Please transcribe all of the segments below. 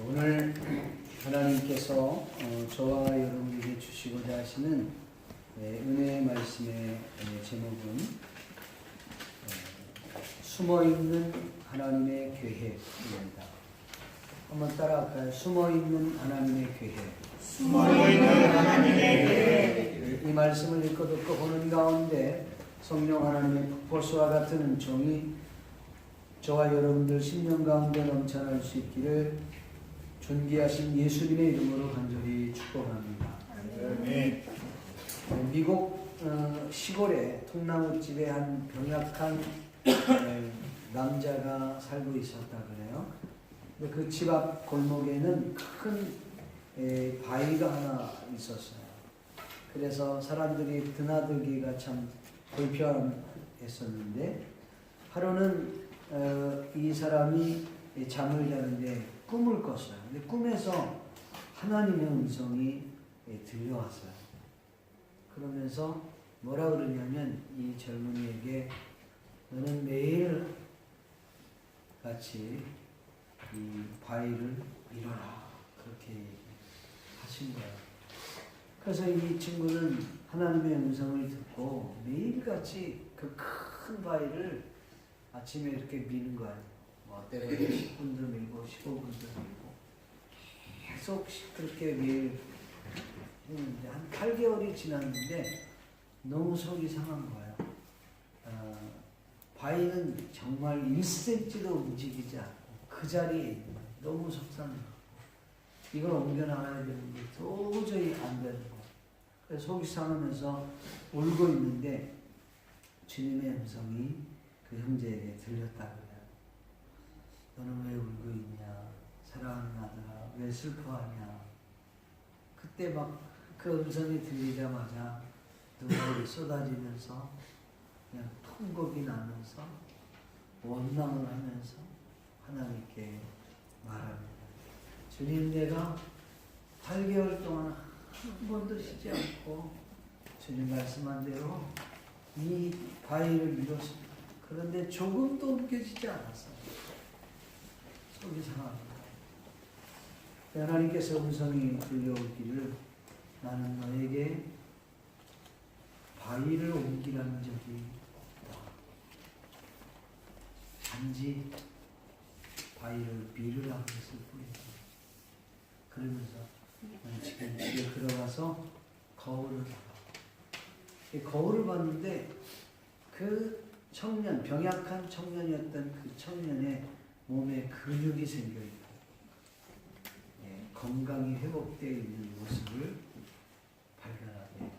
오늘 하나님께서 저와 여러분에게 주시고자 하시는 은혜의 말씀의 제목은 숨어있는 하나님의 계획입니다. 한번 따라할까요? 숨어있는 하나님의 계획. 숨어있는 하나님의 계획. 이 말씀을 읽고 듣고 보는 가운데 성령 하나님의 폭포수와 같은 은총이 저와 여러분들 심령 가운데 넘쳐날 수 있기를 존귀하신 예수님의 이름으로 간절히 축복합니다. 아멘. 미국 시골에 통나무집에 한 병약한 남자가 살고 있었다 그래요. 그 집 앞 골목에는 큰 바위가 하나 있었어요. 그래서 사람들이 드나들기가 참 불편했었는데 하루는 이 사람이 잠을 자는데 꿈을 꿨어요. 근데 꿈에서 하나님의 음성이 들려왔어요. 그러면서 뭐라 그러냐면 이 젊은이에게 너는 매일 같이 이 바위를 밀어라 그렇게 하신 거예요. 그래서 이 친구는 하나님의 음성을 듣고 매일같이 그 큰 바위를 아침에 이렇게 미는 거예요. 때로는 10분도 밀고 15분도 밀고 계속 그렇게 매일 했는데 한 8개월이 지났는데 너무 속이 상한 거예요. 바위는 정말 1cm도 움직이지 않고 그 자리에 있는 거예요. 너무 속상해요. 이걸 옮겨나가야 되는데 도저히 안 되는 거예요. 그래서 속이 상하면서 울고 있는데 주님의 음성이 그 형제에게 들렸다고 해요. 너는 왜 울고 있냐? 사랑하는 아들아, 왜 슬퍼하냐? 그때 막 그 음성이 들리자마자 눈물이 쏟아지면서 그냥 통곡이 나면서 원망을 하면서 하나님께 말합니다. 주님, 내가 8개월 동안 한 번도 쉬지 않고 주님 말씀한 대로 이 바위를 밀었습니다. 그런데 조금도 옮겨지지 않았어요. 속이 상합니다. 하나님께서 음성이 들려오기를 나는 너에게 바위를 옮기라는 적이 없다. 단지 바위를 밀으라고 했을 뿐이다. 그러면서 지금 집에 들어가서 거울을 봐. 거울을 봤는데 그 청년, 병약한 청년이었던 그 청년의 몸에 근육이 생겨있고 건강이 회복되어 있는 모습을 발견하게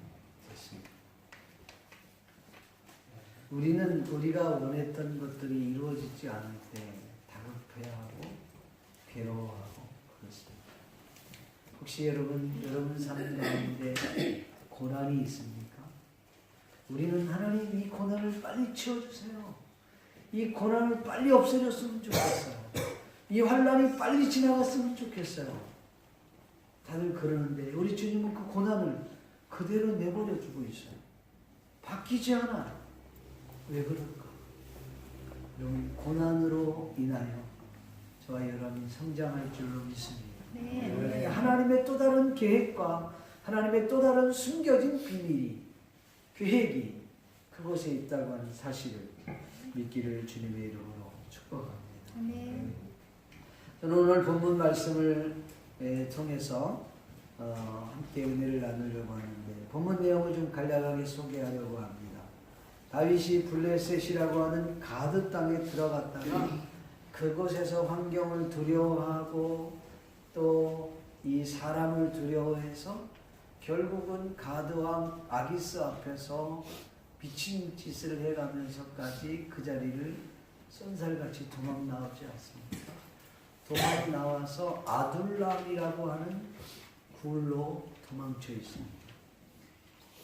됐습니다. 우리는 우리가 원했던 것들이 이루어지지 않을 때 다급해하고 괴로워하고 그렇습니다. 혹시 여러분 삶 가운데 고난이 있습니까? 우리는 하나님 이 고난을 빨리 치워주세요. 이 고난을 빨리 없애줬으면 좋겠어요. 이 환난이 빨리 지나갔으면 좋겠어요. 다들 그러는데 우리 주님은 그 고난을 그대로 내버려두고 있어요. 바뀌지 않아요. 왜 그럴까? 여러분, 고난으로 인하여 저와 여러분이 성장할 줄로 믿습니다. 네. 하나님의 또 다른 계획과 하나님의 또 다른 숨겨진 비밀이, 계획이 그곳에 있다고 하는 사실을 믿기를 주님의 이름으로 축복합니다. 네. 저는 오늘 본문 말씀을 통해서 함께 은혜를 나누려고 하는데 본문 내용을 좀 간략하게 소개하려고 합니다. 다윗이 블레셋이라고 하는 가드 땅에 들어갔다가 그곳에서 환경을 두려워하고 또 이 사람을 두려워해서 결국은 가드 왕 아기스 앞에서 미친 짓을 해가면서까지 그 자리를 쏜살같이 도망 나오지 않습니까? 도망 나와서 아둘람이라고 하는 굴로 도망쳐 있습니다.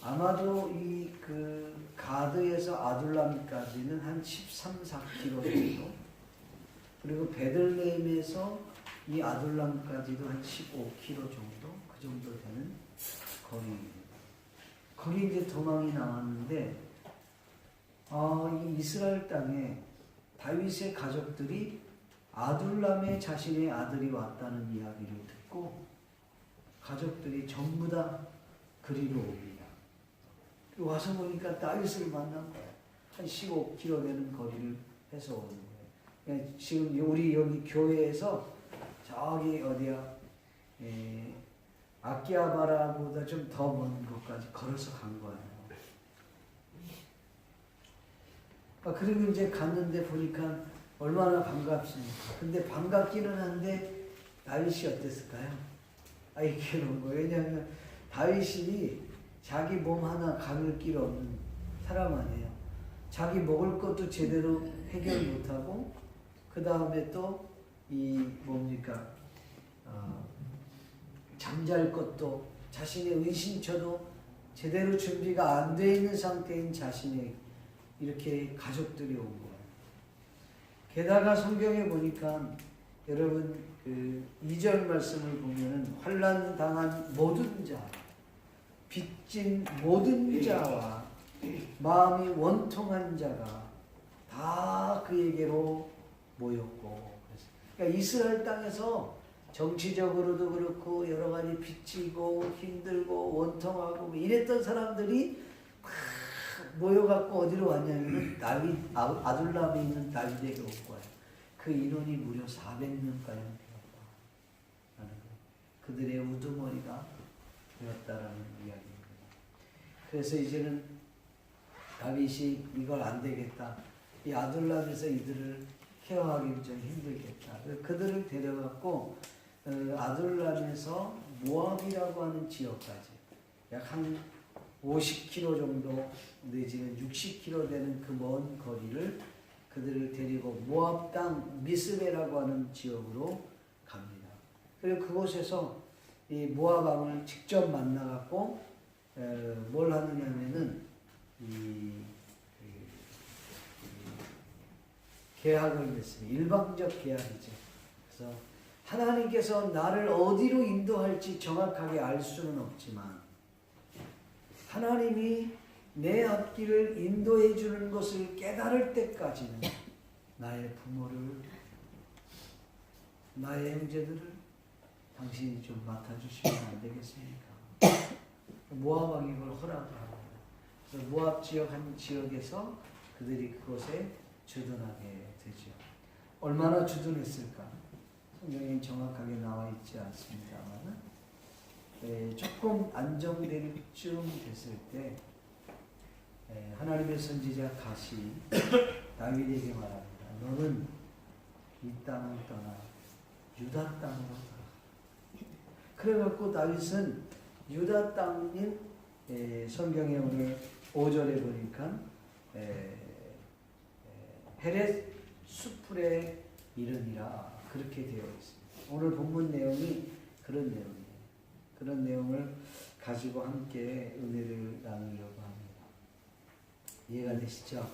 아마도 이 그 가드에서 아둘람까지는 한 13, 14km 정도, 그리고 베들레헴에서 이 아둘람까지도 한 15km 정도, 그 정도 되는 거리입니다. 거기 이제 도망이 나왔는데, 이 이스라엘 땅에 다윗의 가족들이 아둘람의 자신의 아들이 왔다는 이야기를 듣고 가족들이 전부 다 그리로 옵니다. 와서 보니까 다윗을 만난 거예요. 한 15km 되는 거리를 해서 오는 거예요. 지금 우리 여기 교회에서 저기 어디야, 아키하바라보다 좀 더 먼 곳까지 걸어서 간 거예요. 그리고 이제 갔는데 보니까 얼마나 반갑습니까? 근데 반갑기는 한데 다윗이 어땠을까요? 이게 뭐 왜냐하면 다윗이 자기 몸 하나 가눌 길 없는 사람 아니에요. 자기 먹을 것도 제대로 해결 못하고 그 다음에 또 이 뭡니까 잠잘 것도 자신의 은신처도 제대로 준비가 안 돼 있는 상태인 자신의 이렇게 가족들이 온 거예요. 게다가 성경에 보니까 여러분 그 2절 말씀을 보면은 환난 당한 모든 자, 빚진 모든 자와 마음이 원통한 자가 다 그에게로 모였고, 그러니까 이스라엘 땅에서 정치적으로도 그렇고 여러 가지 빚지고 힘들고 원통하고 이랬던 사람들이 막 모여갖고 어디로 왔냐면 아둘람에 있는 다윗에게 올 거예요. 그 인원이 무려 400명가량 되었다. 그들의 우두머리가 되었다라는 이야기입니다. 그래서 이제는 다윗이 이걸 안 되겠다. 이 아둘람에서 이들을 케어하기 좀 힘들겠다. 그들을 데려갔고 아둘람에서 모압이라고 하는 지역까지 약 한 50km 정도 내지는 60km 되는 그 먼 거리를 그들을 데리고 모압 땅 미스베라고 하는 지역으로 갑니다. 그리고 그곳에서 이 모압 왕을 직접 만나갖고 뭘 하느냐면은 계약을 맺습니다. 일방적 계약이죠. 그래서 하나님께서 나를 어디로 인도할지 정확하게 알 수는 없지만 하나님이 내 앞길을 인도해 주는 것을 깨달을 때까지는 나의 부모를, 나의 형제들을 당신이 좀 맡아주시면 안 되겠습니까? 모압 왕이 그걸 허락합니다. 그래서 모압 지역 한 지역에서 그들이 그곳에 주둔하게 되죠. 얼마나 주둔했을까? 성경에 정확하게 나와 있지 않습니다만 조금 안정될 쯤 됐을 때 하나님의 선지자 갓이 다윗에게 말합니다. 너는 이 땅을 떠나 유다 땅으로 가라. 그래갖고 다윗은 유다 땅인 성경에 오늘 5절에 보니까 헤렛 수풀에 이르니라 그렇게 되어 있습니다. 오늘 본문 내용이 그런 내용이에요. 그런 내용을 가지고 함께 은혜를 나누려고 합니다. 이해가 되시죠?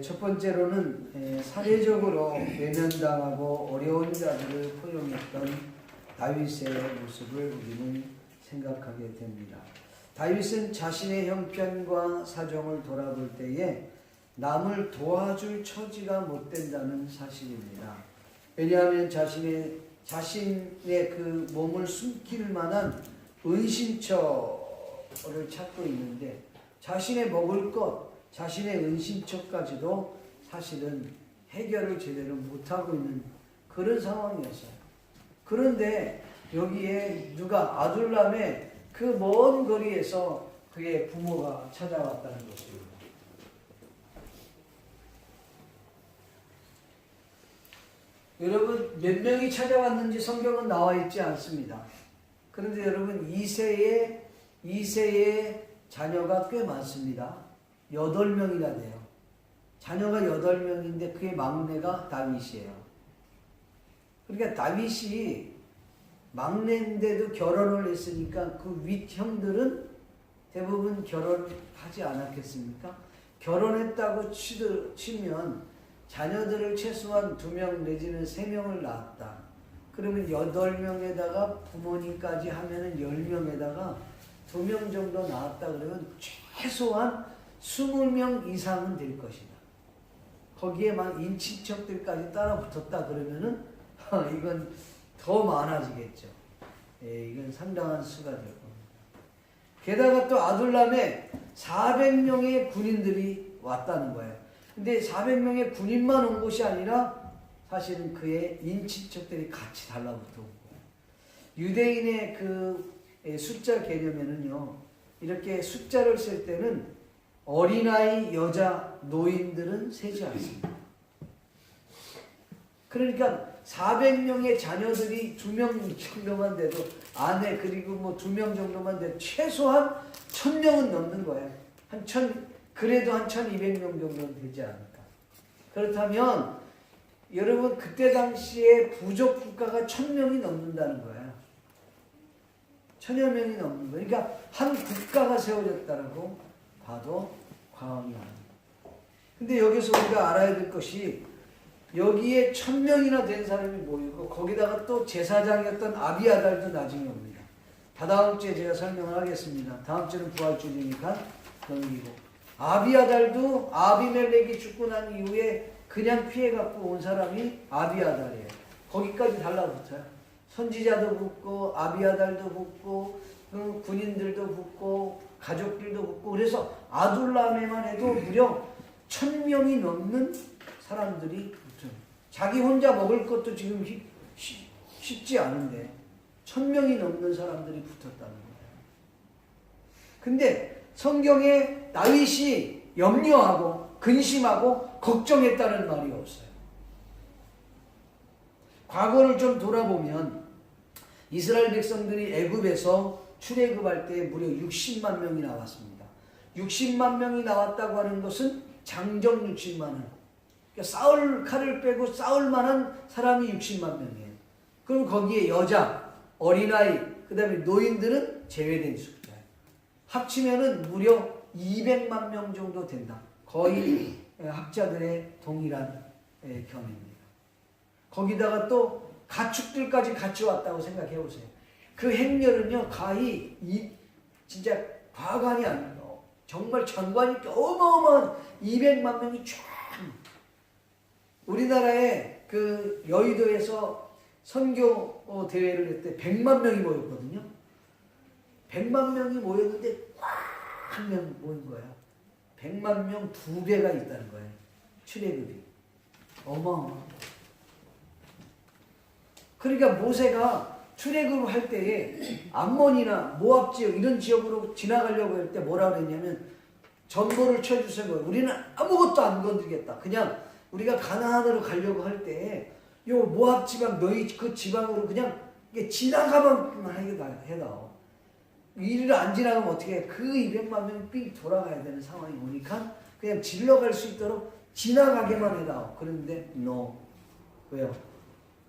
첫 번째로는 사례적으로 외면당하고 어려운 자들을 포용했던 다윗의 모습을 우리는 생각하게 됩니다. 다윗은 자신의 형편과 사정을 돌아볼 때에 남을 도와줄 처지가 못 된다는 사실입니다. 왜냐하면 자신의 그 몸을 숨길 만한 은신처를 찾고 있는데 자신의 먹을 것, 자신의 은신처까지도 사실은 해결을 제대로 못하고 있는 그런 상황이었어요. 그런데 여기에 누가 아둘람의 그 먼 거리에서 그의 부모가 찾아왔다는 것입니다. 여러분 몇 명이 찾아왔는지 성경은 나와 있지 않습니다. 그런데 여러분 2세의 자녀가 꽤 많습니다. 8명이나 돼요. 자녀가 8명인데 그의 막내가 다윗이에요. 그러니까 다윗이 막내인데도 결혼을 했으니까 그 윗형들은 대부분 결혼하지 않았겠습니까? 결혼했다고 치면 자녀들을 최소한 2명 내지는 3명을 낳았다. 그러면 8명에다가 부모님까지 하면은 10명에다가 2명 정도 낳았다 그러면 최소한 20명 이상은 될 것이다. 거기에 막 인친척들까지 따라 붙었다 그러면은 이건 더 많아지겠죠. 예, 이건 상당한 수가 될 겁니다. 게다가 또 아둘람에 400명의 군인들이 왔다는 거예요. 근데 400명의 군인만 온 것이 아니라 사실은 그의 인친척들이 같이 달라붙어 온 거예요. 유대인의 그 숫자 개념에는요, 이렇게 숫자를 쓸 때는 어린아이, 여자, 노인들은 세지 않습니다. 그러니까 400명의 자녀들이 2명 정도만 돼도 아내 그리고 뭐 2명 정도만 돼도 최소한 1000명은 넘는 거예요. 그래도 한 1200명 정도는 되지 않을까. 그렇다면 여러분 그때 당시에 부족 국가가 1000명이 넘는다는 거예요. 1000여 명이 넘는 거예요. 그러니까 한 국가가 세워졌다고 봐도 과언이 아닙니다. 근데 여기서 우리가 알아야 될 것이 여기에 1000명이나 된 사람이 모이고 거기다가 또 제사장이었던 아비아달도 나중에 옵니다. 다다음 주에 제가 설명을 하겠습니다. 다음 주는 부활주일이니까 넘기고. 아비아달도 아비멜렉이 죽고 난 이후에 그냥 피해갖고 온 사람이 아비아달이에요. 거기까지 달라붙어요. 선지자도 붙고 아비아달도 붙고 군인들도 붙고 가족들도 붙고 그래서 아둘람에만 해도 무려 1000명이 넘는 사람들이 붙어요. 자기 혼자 먹을 것도 지금 쉽지 않은데 1000명이 넘는 사람들이 붙었다는 거예요. 근데 성경에 다윗이 염려하고 근심하고 걱정했다는 말이 없어요. 과거를 좀 돌아보면 이스라엘 백성들이 애굽에서 출애굽할 때 무려 60만 명이 나왔습니다. 60만 명이 나왔다고 하는 것은 장정 60만 원. 그러니까 싸울 칼을 빼고 싸울 만한 사람이 60만 명이에요. 그럼 거기에 여자, 어린아이, 그 다음에 노인들은 제외된 숫자예요. 합치면은 무려 200만 명 정도 된다. 거의 학자들의 동일한 견해입니다. 거기다가 또 가축들까지 같이 왔다고 생각해 보세요. 그 행렬은요, 가히 진짜 과관이 아니에요. 정말 장관이 어마어마한 200만 명이 쫙. 우리나라에 그 여의도에서 선교 대회를 할 때 100만 명이 모였거든요. 100만 명이 모였는데 꽉 한 명 모인 거야. 100만 명 2배가 있다는 거예요. 출애굽이. 어마어마. 그러니까 모세가 출애굽을 할 때에 암몬이나 모압 지역 이런 지역으로 지나가려고 할 때 뭐라 그랬냐면 전보를 쳐주세요. 우리는 아무것도 안 건드리겠다. 그냥 우리가 가나안으로 가려고 할 때에 요 모압 지방 너희 그 지방으로 그냥 지나가만 해다. 이리를 안 지나가면 어떻게 해? 그 200만 명이 삥 돌아가야 되는 상황이 오니까 그냥 질러갈 수 있도록 지나가게만 해다. 그런데 no. 왜요?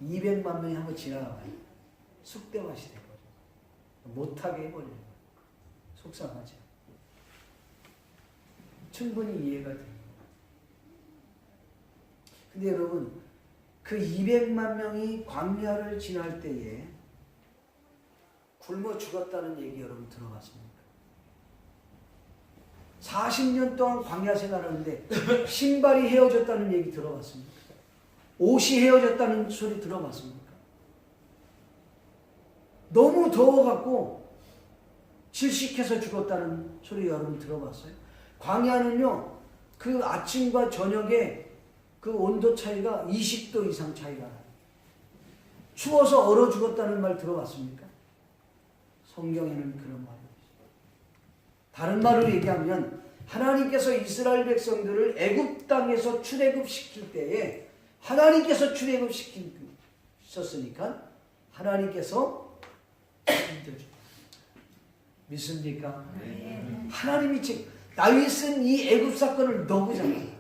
200만 명이 한번 지나가요. 쑥대밭이 돼버려요. 못하게 해버려요. 속상하죠. 충분히 이해가 됩니다. 근데 여러분, 그 200만 명이 광야를 지날 때에 굶어 죽었다는 얘기 여러분 들어봤습니까? 40년 동안 광야 생활하는데 신발이 헤어졌다는 얘기 들어봤습니까? 옷이 헤어졌다는 소리 들어봤습니까? 너무 더워갖고 질식해서 죽었다는 소리 여러분 들어봤어요? 광야는요, 그 아침과 저녁에 그 온도 차이가 20도 이상 차이가 나요. 추워서 얼어 죽었다는 말 들어봤습니까? 성경에는 그런 말이 없어요. 다른 말로 얘기하면 하나님께서 이스라엘 백성들을 애굽 땅에서 출애굽시킬 때에 하나님께서 출애굽시켰으니까 하나님께서 믿습니까? 네. 하나님이 지금 다윗은 이 애굽 사건을 너무 잘 알아요.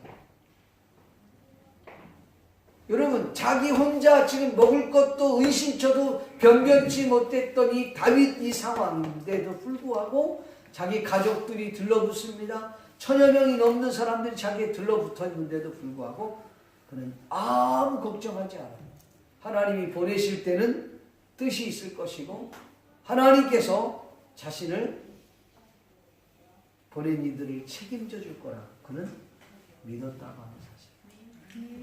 여러분, 자기 혼자 지금 먹을 것도 의심쳐도 변변치 못했던 이 다윗 이 상황인데도 불구하고 자기 가족들이 들러붙습니다. 1000여 명이 넘는 사람들이 자기에 들러붙어 있는데도 불구하고 그는 아무 걱정하지 않아요. 하나님이 보내실 때는 뜻이 있을 것이고 하나님께서 자신을 보낸 이들을 책임져 줄 거라 그는 믿었다고 하는 사실.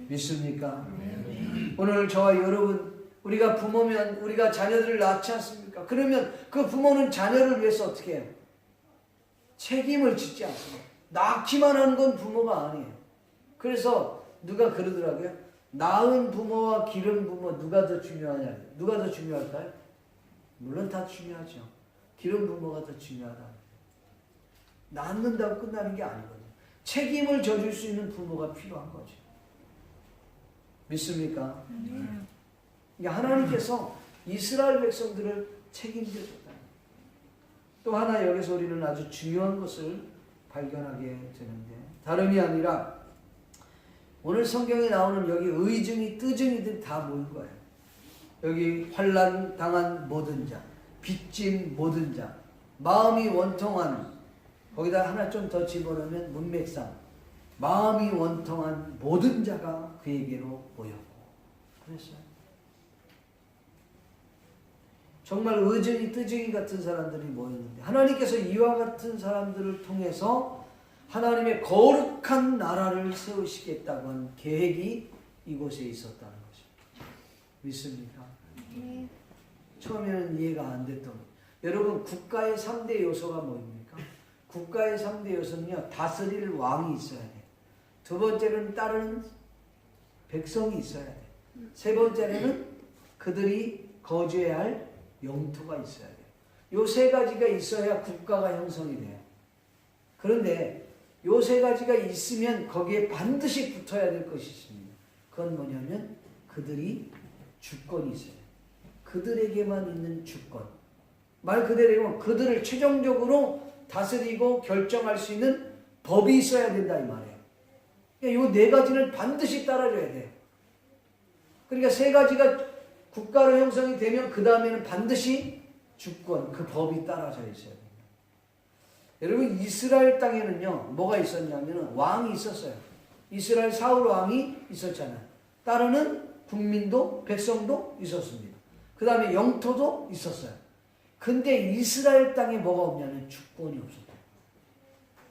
믿습니까? 오늘 저와 여러분, 우리가 부모면 우리가 자녀들을 낳지 않습니까? 그러면 그 부모는 자녀를 위해서 어떻게 해요? 책임을 짓지 않습니다. 낳기만 하는 건 부모가 아니에요. 그래서 누가 그러더라고요. 낳은 부모와 기른 부모 누가 더 중요하냐? 누가 더 중요할까요? 물론 다 중요하죠. 기른 부모가 더 중요하다. 낳는다고 끝나는 게 아니거든요. 책임을 져줄 수 있는 부모가 필요한 거죠. 믿습니까? 그러니까 하나님께서 이스라엘 백성들을 책임져줬다. 또 하나 여기서 우리는 아주 중요한 것을 발견하게 되는데, 다름이 아니라 오늘 성경에 나오는 여기 의증이 뜨증이들 다 모인 거예요. 여기 환난 당한 모든 자, 빚진 모든 자, 마음이 원통한, 거기다 하나 좀 더 집어넣으면 문맥상, 마음이 원통한 모든 자가 그에게로 모였고 그랬어요. 정말 의증이 뜨증이 같은 사람들이 모였는데, 하나님께서 이와 같은 사람들을 통해서 하나님의 거룩한 나라를 세우시겠다고 한 계획이 이곳에 있었다는 것입니다. 믿습니까? 네. 처음에는 이해가 안 됐던 거예요. 여러분, 국가의 3대 요소가 뭐입니까? 국가의 3대 요소는요, 다스릴 왕이 있어야 돼요. 두 번째는 따르는 백성이 있어야 돼요. 세 번째는 그들이 거주해야 할 영토가 있어야 돼요. 요 세 가지가 있어야 국가가 형성이 돼요. 그런데 요 세 가지가 있으면 거기에 반드시 붙어야 될 것이 있습니다. 그건 뭐냐면 그들이 주권이 있어요. 그들에게만 있는 주권. 말 그대로 그들을 최종적으로 다스리고 결정할 수 있는 법이 있어야 된다 이 말이에요. 그러니까 요 네 가지는 반드시 따라줘야 돼요. 그러니까 세 가지가 국가로 형성이 되면 그 다음에는 반드시 주권, 그 법이 따라져 있어야 됩니다. 여러분, 이스라엘 땅에는요, 뭐가 있었냐면 왕이 있었어요. 이스라엘 사울 왕이 있었잖아요. 따르는 국민도 백성도 있었습니다. 그 다음에 영토도 있었어요. 근데 이스라엘 땅에 뭐가 없냐면 주권이 없었다.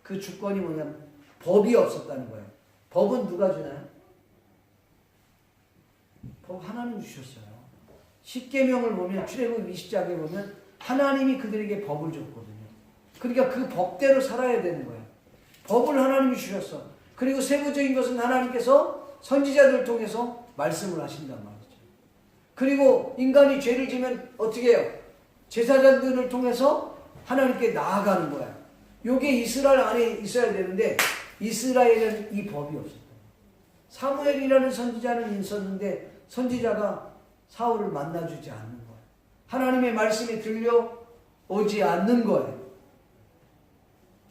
그 주권이 뭐냐면 법이 없었다는 거예요. 법은 누가 주나요? 법 하나님 주셨어요. 십계명을 보면, 출애굽 20장에 보면 하나님이 그들에게 법을 줬거든요. 그러니까 그 법대로 살아야 되는 거예요. 법을 하나님이 주셨어. 그리고 세부적인 것은 하나님께서 선지자들을 통해서 말씀을 하신단 말이죠. 그리고 인간이 죄를 지면 어떻게 해요? 제사장들을 통해서 하나님께 나아가는 거야. 요게 이스라엘 안에 있어야 되는데 이스라엘은 이 법이 없었다. 사무엘이라는 선지자는 있었는데 선지자가 사울을 만나주지 않는 거예요. 하나님의 말씀이 들려오지 않는 거예요.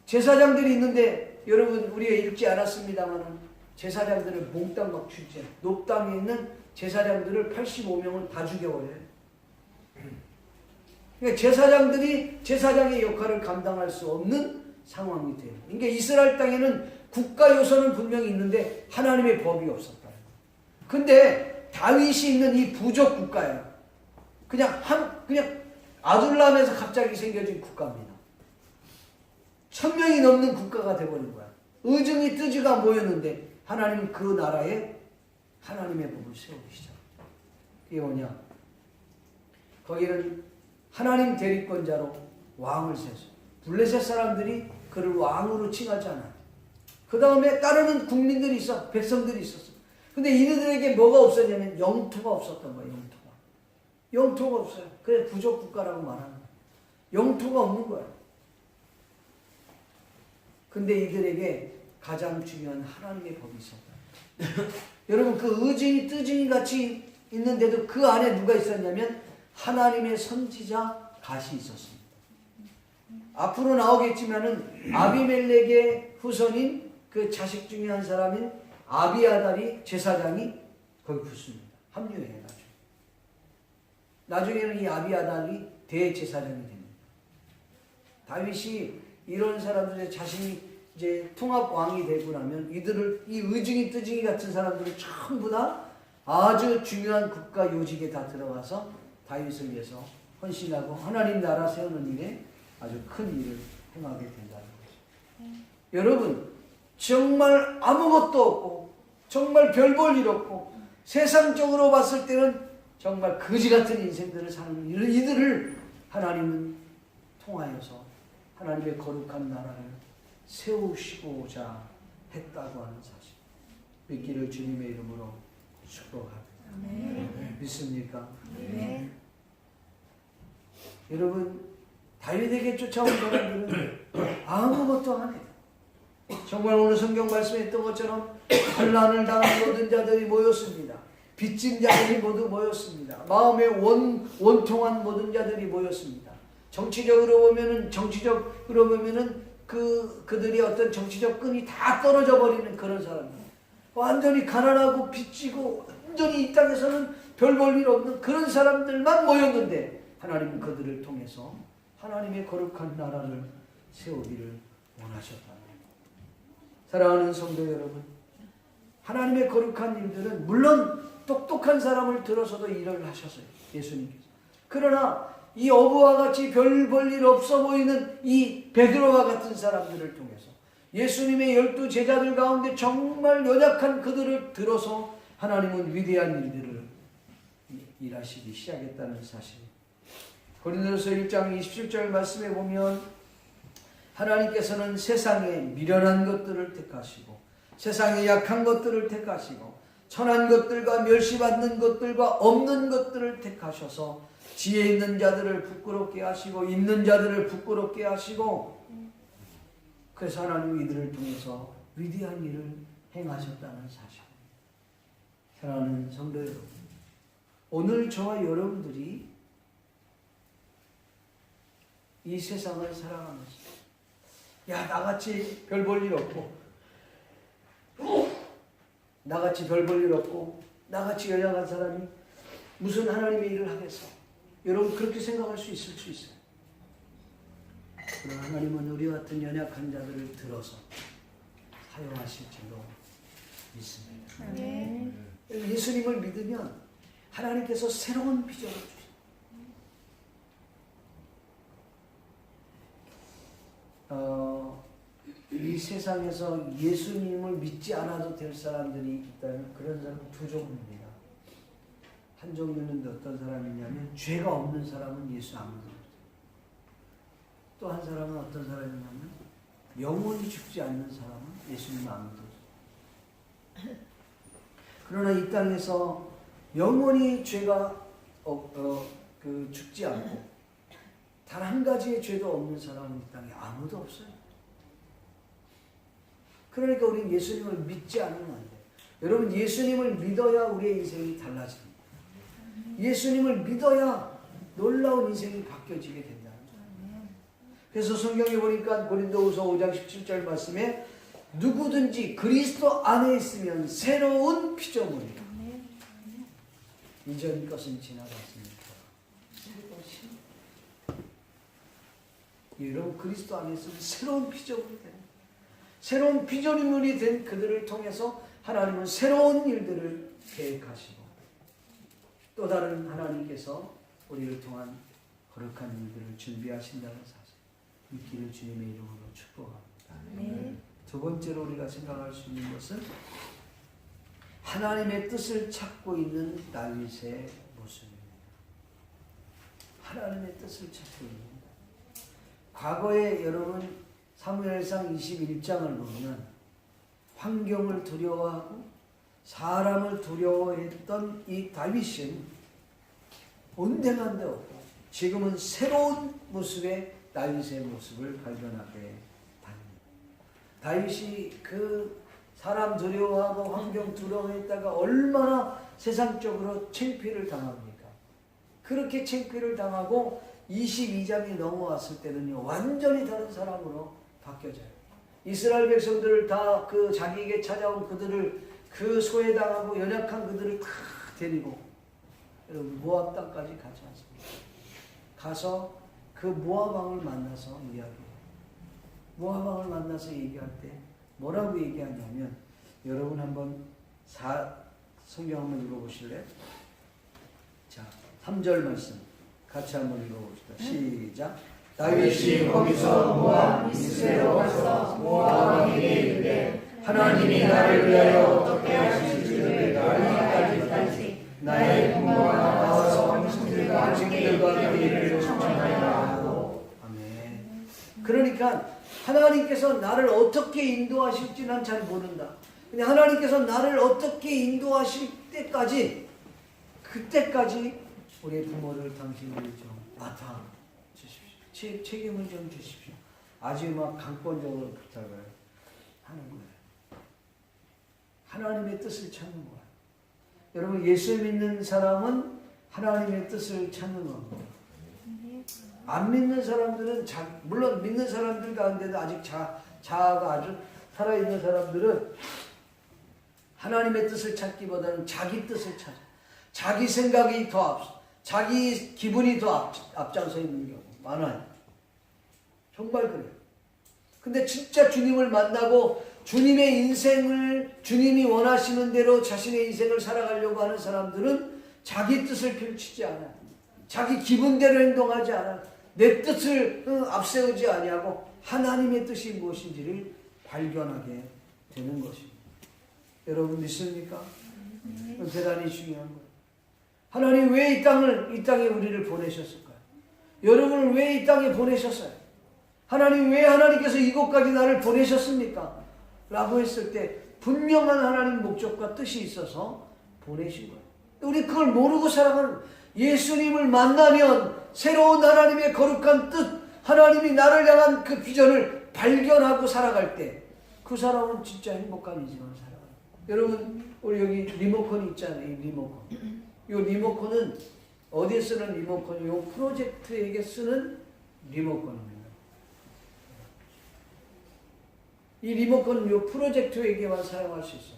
제사장들이 있는데, 여러분 우리가 읽지 않았습니다만 제사장들을 몽땅 막 취재, 높당에 있는 제사장들을 85명을 다 죽여버려요. 그러니까 제사장들이 제사장의 역할을 감당할 수 없는 상황이 돼요. 그러니까 이스라엘 땅에는 국가 요소는 분명히 있는데 하나님의 법이 없었다. 근데 다윗이 있는 이 부족 국가예요. 그냥 아둘람에서 갑자기 생겨진 국가입니다. 1000명이 넘는 국가가 돼버린 거야. 의증이 뜨지가 모였는데 하나님은 그 나라에 하나님의 법을 세우시죠. 그게 뭐냐? 거기는 하나님 대리권자로 왕을 세웠어요. 블레셋 사람들이 그를 왕으로 칭하지 않아요. 그 다음에 따르는 국민들이 있어, 백성들이 있었어요. 근데 이들에게 뭐가 없었냐면 영토가 없었던 거예요. 영토가 없어요. 그래서 부족 국가라고 말하는 거예요. 영토가 없는 거예요. 근데 이들에게 가장 중요한 하나님의 법이 있었다. 여러분, 그 의증이 뜨증이 같이 있는데도 그 안에 누가 있었냐면 하나님의 선지자 갓이 있었습니다. 앞으로 나오겠지만은 아비멜렉의 후손인 그 자식 중에 한 사람인 아비아달이 제사장이 거기 붙습니다. 합류해가지고. 나중에는 이 아비아달이 대제사장이 됩니다. 다윗이 이런 사람들의 자신이 이제 통합왕이 되고 나면 이들을, 이 의증이 뜨증이 같은 사람들을 전부 다 아주 중요한 국가 요직에 다 들어가서 다윗을 위해서 헌신하고 하나님 나라 세우는 일에 아주 큰 일을 행하게 된다는 거죠. 여러분, 정말 아무것도 없고 정말 별 볼 일 없고 세상적으로 봤을 때는 정말 거지 같은 인생들을 사는 이들을 하나님은 통하여서 하나님의 거룩한 나라를 세우시고자 했다고 하는 사실, 믿기를 주님의 이름으로 축복합니다. 믿습니까? 네. 여러분, 다윗에게 쫓아온 사람들은 아무것도 안 해요. 정말 오늘 성경 말씀에 있던 것처럼 환난을 당한 모든 자들이 모였습니다. 빚진 자들이 모두 모였습니다. 마음에 원통한 모든 자들이 모였습니다. 정치적으로 보면은 그들이 어떤 정치적 끈이 다 떨어져 버리는 그런 사람들. 완전히 가난하고 빚지고 완전히 이 땅에서는 별 볼 일 없는 그런 사람들만 모였는데 하나님은 그들을 통해서 하나님의 거룩한 나라를 세우기를 원하셨다. 사랑하는 성도 여러분, 하나님의 거룩한 일들은 물론 똑똑한 사람을 들어서도 일을 하셨어요. 예수님께서. 그러나 이 어부와 같이 별 볼 일 없어 보이는 이 베드로와 같은 사람들을 통해서 예수님의 12 제자들 가운데 정말 연약한 그들을 들어서 하나님은 위대한 일들을 일하시기 시작했다는 사실입니다. 고린도서 1장 27절 말씀에 보면 하나님께서는 세상에 미련한 것들을 택하시고 세상에 약한 것들을 택하시고 천한 것들과 멸시받는 것들과 없는 것들을 택하셔서 지혜 있는 자들을 부끄럽게 하시고 있는 자들을 부끄럽게 하시고 그래서 하나님 이들을 통해서 위대한 일을 행하셨다는 사실. 사랑하는 성도 여러분, 오늘 저와 여러분들이 이 세상을 살아가면서 나같이 별 볼 일 없고 나같이 별 볼 일 없고 나같이 연약한 사람이 무슨 하나님의 일을 하겠어? 여러분 그렇게 생각할 수 있을 수 있어요. 그러나 하나님은 우리 같은 연약한 자들을 들어서 사용하실 줄로 믿습니다. 네. 예수님을 믿으면 하나님께서 새로운 비전을 주십니다. 이 세상에서 예수님을 믿지 않아도 될 사람들이 있다면 그런 사람은 두 종류입니다. 한 종류는 어떤 사람이냐면 죄가 없는 사람은 예수 안 믿어요. 또 한 사람은 어떤 사람이냐면 영원히 죽지 않는 사람은 예수님 안 믿어요. 그러나 이 땅에서 영원히 죄가 죽지 않고 단 한 가지의 죄도 없는 사람은 이 땅에 아무도 없어요. 그러니까 우리는 예수님을 믿지 않으면 안 돼요. 여러분 예수님을 믿어야 우리의 인생이 달라집니다. 예수님을 믿어야 놀라운 인생이 바뀌어지게 된다는 거예요. 그래서 성경에 보니까 고린도후서 5장 17절 말씀에 누구든지 그리스도 안에 있으면 새로운 피조물이다. 이전 것은 지나갔습니다. 여러분 그리스도 안에 있으면 새로운 피조물이 됩니다. 새로운 피조물이 된 그들을 통해서 하나님은 새로운 일들을 계획하시고 또 다른 하나님께서 우리를 통한 거룩한 일들을 준비하신다는 사실, 믿기를 주님의 이름으로 축복합니다. 네. 두 번째로 우리가 생각할 수 있는 것은 하나님의 뜻을 찾고 있는 다윗의 모습입니다. 하나님의 뜻을 찾고 있는 것. 과거에 여러분 사무엘상 21장을 보면 환경을 두려워하고 사람을 두려워했던 이 다윗은 온데간 데 없고 지금은 새로운 모습의 다윗의 모습을 발견하게 됩니다. 다윗이 그 사람 두려워하고 환경 두려워했다가 얼마나 세상적으로 창피를 당합니까? 그렇게 창피를 당하고 22장이 넘어왔을 때는요 완전히 다른 사람으로 바뀌어져요. 이스라엘 백성들을 다 그 자기에게 찾아온 그들을 그 소외당하고 연약한 그들을 다 데리고 여러분 모압 땅까지 가지 않습니다. 가서 그 모압 왕을 만나서 이야기해요. 모압 왕을 만나서 얘기할 때 뭐라고 얘기하냐면 여러분 한번 성경 한번 읽어보실래요? 자 3절 말씀 같이 한번 읽어봅시다. 시작. 다윗이 거기서 모압 미스베로 가서 모압 왕에게 이르되 하나님이 나를 위하여 어떻게 하실지를 알기까지 나의 부모가 나와서 형제들과 친구들과 너희를 청천하고. 아멘. 그러니까 하나님께서 나를 어떻게 인도하실지 난 잘 모른다. 근데 하나님께서 나를 어떻게 인도하실 때까지, 그때까지 우리 부모를 당신이 좀 맡아 주십시오. 책임을 좀 주십시오. 아주 막 강권적으로 부탁을 하는 거예요. 하나님의 뜻을 찾는 거예요. 여러분, 예수 믿는 사람은 하나님의 뜻을 찾는 겁니다. 안 믿는 사람들은 물론 믿는 사람들 가운데도 아직 자아가 아주 살아있는 사람들은 하나님의 뜻을 찾기보다는 자기 뜻을 찾아. 자기 생각이 자기 기분이 더 앞장서 있는 경우 많아요. 정말 그래요. 근데 진짜 주님을 만나고 주님의 인생을 주님이 원하시는 대로 자신의 인생을 살아가려고 하는 사람들은 자기 뜻을 펼치지 않아요. 자기 기분대로 행동하지 않아요. 내 뜻을 앞세우지 아니하고 하나님의 뜻이 무엇인지를 발견하게 되는 것입니다. 여러분 믿습니까? 대단히 중요한 거예요. 하나님 왜 이 땅에 우리를 보내셨을까요? 여러분을 왜 이 땅에 보내셨어요? 하나님 왜 하나님께서 이곳까지 나를 보내셨습니까? 라고 했을 때 분명한 하나님 목적과 뜻이 있어서 보내신 거예요. 우리 그걸 모르고 살아가는, 예수님을 만나면 새로운 하나님의 거룩한 뜻, 하나님이 나를 향한 그 비전을 발견하고 살아갈 때 그 사람은 진짜 행복한 인생을 살아가요. 여러분, 우리 여기 리모컨이 있잖아요. 이 리모컨. 이 리모컨은 어디에 쓰는 리모컨이요? 프로젝트에게 쓰는 리모컨입니다. 이 리모컨은 이 프로젝트에게만 사용할 수 있어요.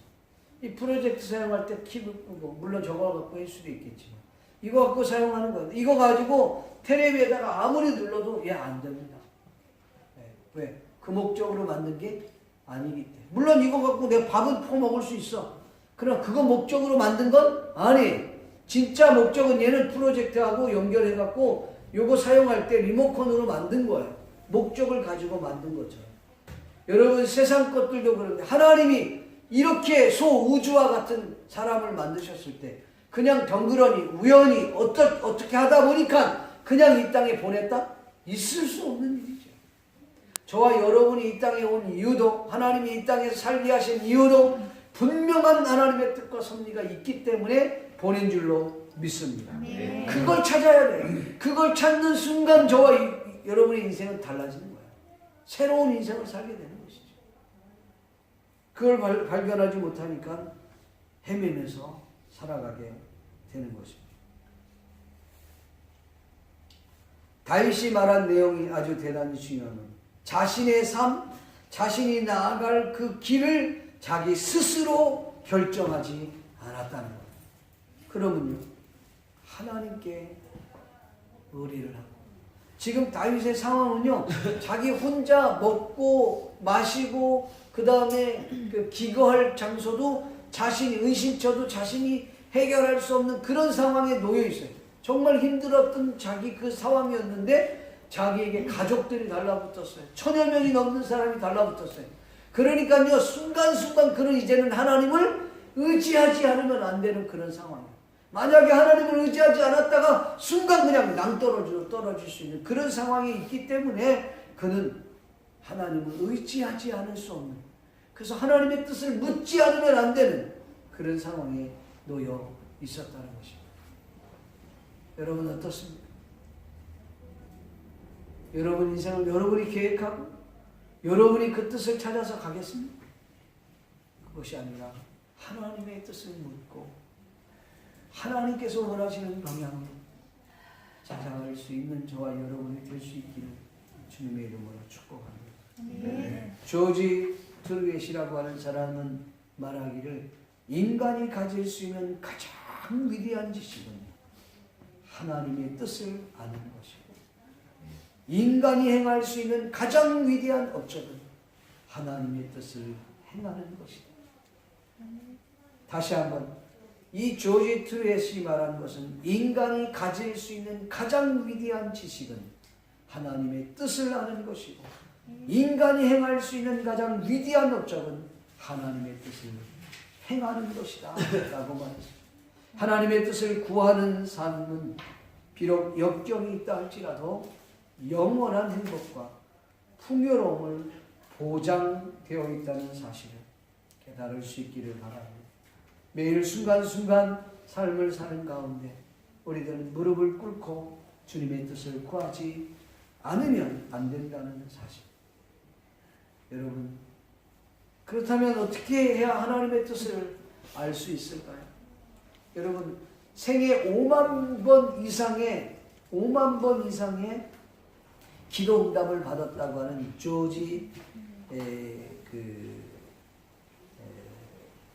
이 프로젝트 사용할 때 키 끄고, 물론 저거 갖고 할 수도 있겠지만 이거 갖고 사용하는 거예요. 이거 가지고 텔레비에다가 아무리 눌러도 얘 안 됩니다. 왜? 그 목적으로 만든 게 아니기 때문에. 물론 이거 갖고 내가 밥은 퍼먹을 수 있어. 그러나 그거 목적으로 만든 건 아니에요. 진짜 목적은 얘는 프로젝트하고 연결해갖고 요거 사용할 때 리모컨으로 만든 거예요. 목적을 가지고 만든 것처럼. 여러분, 세상 것들도 그런데 하나님이 이렇게 소우주와 같은 사람을 만드셨을 때 그냥 덩그러니 우연히 어떻게 하다 보니까 그냥 이 땅에 보냈다? 있을 수 없는 일이죠. 저와 여러분이 이 땅에 온 이유도, 하나님이 이 땅에서 살게 하신 이유도 분명한 하나님의 뜻과 섭리가 있기 때문에 보낸 줄로 믿습니다. 네. 그걸 찾아야 돼요. 그걸 찾는 순간 저와 여러분의 인생은 달라지는 거예요. 새로운 인생을 살게 되는 것이죠. 그걸 발견하지 못하니까 헤매면서 살아가게 되는 것입니다. 다윗이 말한 내용이 아주 대단히 중요한 겁니다. 자신의 삶, 자신이 나아갈 그 길을 자기 스스로 결정하지 않았다는 거예요. 그러면요, 하나님께 의뢰를 하고, 지금 다윗의 상황은요, 자기 혼자 먹고 마시고 그 다음에 그 기거할 장소도 자신이, 은신처도 자신이 해결할 수 없는 그런 상황에 놓여 있어요. 정말 힘들었던 자기 그 상황이었는데 자기에게 가족들이 달라붙었어요. 1000여 명이 넘는 사람이 달라붙었어요. 그러니까요, 순간순간 그는 이제는 하나님을 의지하지 않으면 안 되는 그런 상황이에요. 만약에 하나님을 의지하지 않았다가 순간 그냥 낭떠러지로 떨어질 수 있는 그런 상황이 있기 때문에 그는 하나님을 의지하지 않을 수 없는, 그래서 하나님의 뜻을 묻지 않으면 안 되는 그런 상황에 놓여 있었다는 것입니다. 여러분 어떻습니까? 여러분 인생을 여러분이 계획하고 여러분이 그 뜻을 찾아서 가겠습니까? 그것이 아니라 하나님의 뜻을 묻고 하나님께서 원하시는 방향으로 찾아갈 수 있는 저와 여러분이 될 수 있기를 주님의 이름으로 축복합니다. 네. 조지 트루엣이라고 하는 사람은 말하기를, 인간이 가질 수 있는 가장 위대한 지식은 하나님의 뜻을 아는 것이고, 인간이 행할 수 있는 가장 위대한 업적은 하나님의 뜻을 행하는 것이다. 다시 한번, 이 조지 트루엣이 말한 것은 인간이 가질 수 있는 가장 위대한 지식은 하나님의 뜻을 아는 것이고, 인간이 행할 수 있는 가장 위대한 업적은 하나님의 뜻을 행하는 것이다 라고 말했습니다. 하나님의 뜻을 구하는 삶은 비록 역경이 있다 할지라도 영원한 행복과 풍요로움을 보장되어 있다는 사실을 깨달을 수 있기를 바랍니다. 매일 순간순간 삶을 사는 가운데 우리들은 무릎을 꿇고 주님의 뜻을 구하지 않으면 안 된다는 사실. 여러분, 그렇다면 어떻게 해야 하나님의 뜻을 알 수 있을까요? 여러분, 생애 5만 번 이상의 기도 응답을 받았다고 하는 조지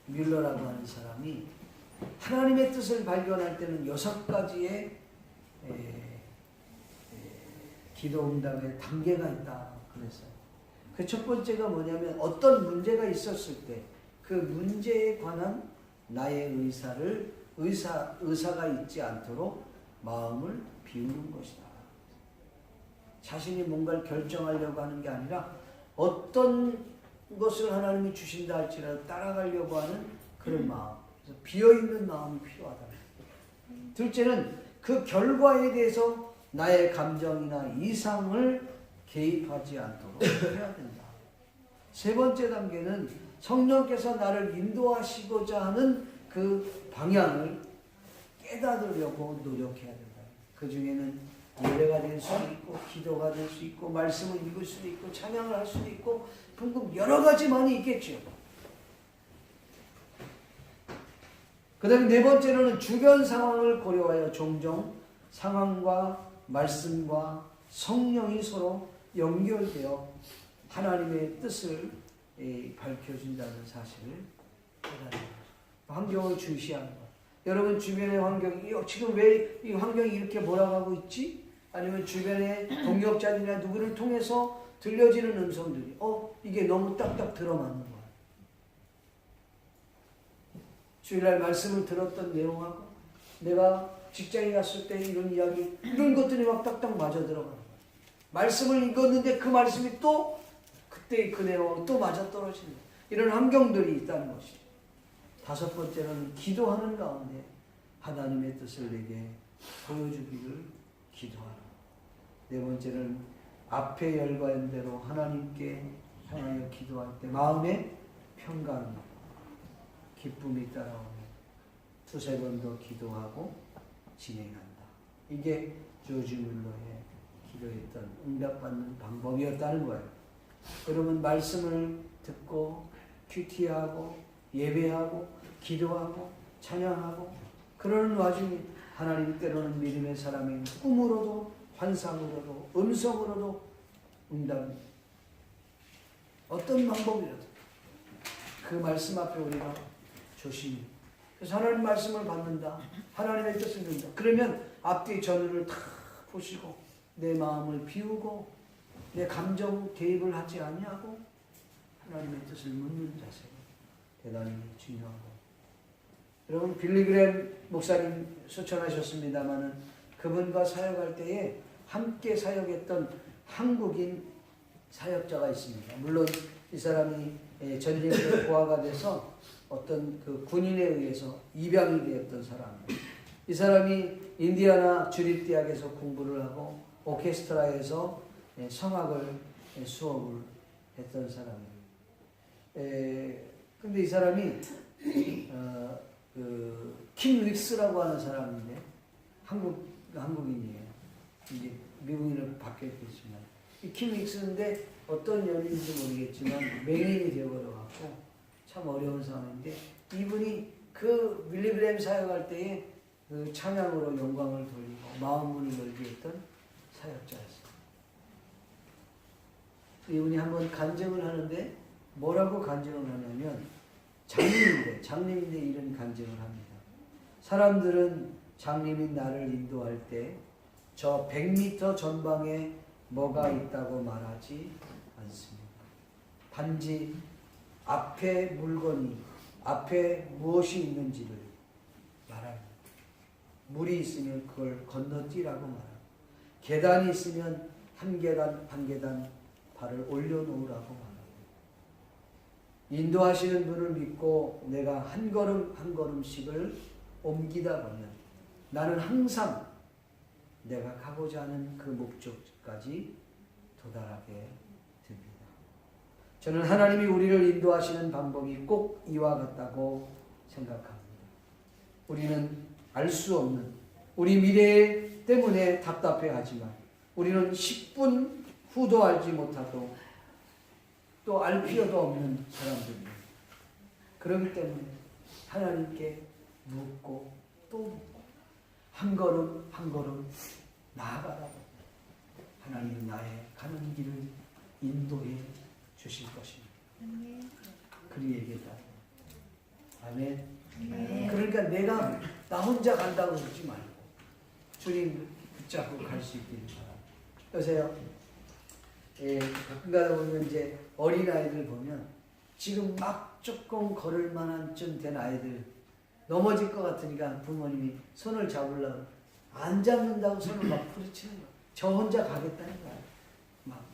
뮬러라고 하는 사람이 하나님의 뜻을 발견할 때는 6가지의 기도 응답의 단계가 있다 그랬어요. 그 첫 번째가 뭐냐면 어떤 문제가 있었을 때 그 문제에 관한 나의 의사가 있지 않도록 마음을 비우는 것이다. 자신이 뭔가를 결정하려고 하는 게 아니라 어떤 것을 하나님이 주신다 할지라도 따라가려고 하는 그런 마음. 그래서 비어있는 마음이 필요하다. 둘째는 그 결과에 대해서 나의 감정이나 이상을 개입하지 않도록 해야 된다. 세 번째 단계는 성령께서 나를 인도하시고자 하는 그 방향을 깨닫으려고 노력해야 된다. 그 중에는 예배가 될 수도 있고 기도가 될 수 있고 말씀을 읽을 수도 있고 찬양을 할 수도 있고 등등 여러 가지 많이 있겠죠. 그 다음에 네 번째로는 주변 상황을 고려하여 종종 상황과 말씀과 성령이 서로 연결되어 하나님의 뜻을 밝혀준다는 사실을 깨달은 거죠. 환경을 주시하는 것. 여러분 주변의 환경이 지금 왜 이 환경이 이렇게 몰아가고 있지? 아니면 주변의 동역자들이나 누구를 통해서 들려지는 음성들이 이게 너무 딱딱 들어맞는 거야. 주일날 말씀을 들었던 내용하고 내가 직장에 갔을 때 이런 이야기 이런 것들이 막 딱딱 맞아 들어가는 거야. 말씀을 읽었는데 그 말씀이 또 그때 그 내용하고 또 맞아 떨어지는 거야. 이런 환경들이 있다는 것이죠. 다섯 번째는 기도하는 가운데 하나님의 뜻을 내게 보여주기를 기도하라. 네 번째는 앞에 열거한 대로 하나님께 향하여 기도할 때 마음에 평강, 기쁨이 따라오며 두세 번 더 기도하고 진행한다. 이게 조지 뮬러의 기도했던 응답받는 방법이었다는 거예요. 여러분 말씀을 듣고 큐티하고 예배하고 기도하고 찬양하고 그러는 와중에 하나님 때로는 믿음의 사람의 꿈으로도 환상으로도 음성으로도 응답 어떤 방법이라도 그 말씀 앞에 우리가 조심히 그래서 하나님 말씀을 받는다. 하나님의 뜻을 듣는다. 그러면 앞뒤 전후를 다 보시고 내 마음을 비우고 내 감정 개입을 하지 아니하고 하나님의 뜻을 묻는 자세가 대단히 중요하고 여러분 빌리그램 목사님 수천하셨습니다마는 그분과 사역할 때에 함께 사역했던 한국인 사역자가 있습니다. 물론 이 사람이 전쟁에 고아가 돼서 어떤 그 군인에 의해서 입양이 되었던 사람입니다. 이 사람이 인디아나 주립대학에서 공부를 하고 오케스트라에서 성악을 수업을 했던 사람입니다. 근데 이 사람이 킴 윅스라고 하는 사람인데 한국인이에요. 이제 미국인으로 바뀌었겠지만 이 킴 윅스인데 어떤 연인인지 모르겠지만 맹인이 되어버려갖고 참 어려운 상황인데 이분이 그 빌리그램 사역할 때에 그 찬양으로 영광을 돌리고 마음 문을 열게 했던 사역자였어요. 이분이 한번 간증을 하는데 뭐라고 간증을 하냐면 장님인데 이런 간증을 합니다. 사람들은 장님이 나를 인도할 때 저 100m 전방에 뭐가 있다고 말하지 않습니다. 단지 앞에 물건이 앞에 무엇이 있는지를 말합니다. 물이 있으면 그걸 건너뛰라고 말합니다. 계단이 있으면 한 계단 발을 올려놓으라고 말합니다. 인도하시는 분을 믿고 내가 한 걸음 한 걸음씩을 옮기다 보면 나는 항상 내가 가고자 하는 그 목적까지 도달하게 됩니다. 저는 하나님이 우리를 인도하시는 방법이 꼭 이와 같다고 생각합니다. 우리는 알 수 없는 우리 미래 때문에 답답해하지만 우리는 10분 후도 알지 못하고 또 알 필요도 없는 사람들입니다. 그렇기 때문에 하나님께 묻고 또 묻고 한 걸음 한 걸음 나아가다 보면 하나님은 나의 가는 길을 인도해 주실 것입니다. 그리에게다. 아멘. 그러니까 내가 나 혼자 간다고 그러지 말고 주님 붙잡고 갈 수 있기를 바랍니다. 여보세요? 가끔 가다 보면 이제 어린아이들 보면 지금 막 조금 걸을 만한 쯤 된 아이들 넘어질 것 같으니까 부모님이 손을 잡으려고 안 잡는다고 손을 막 부딪히는 거야. 저 혼자 가겠다는 거야. 막.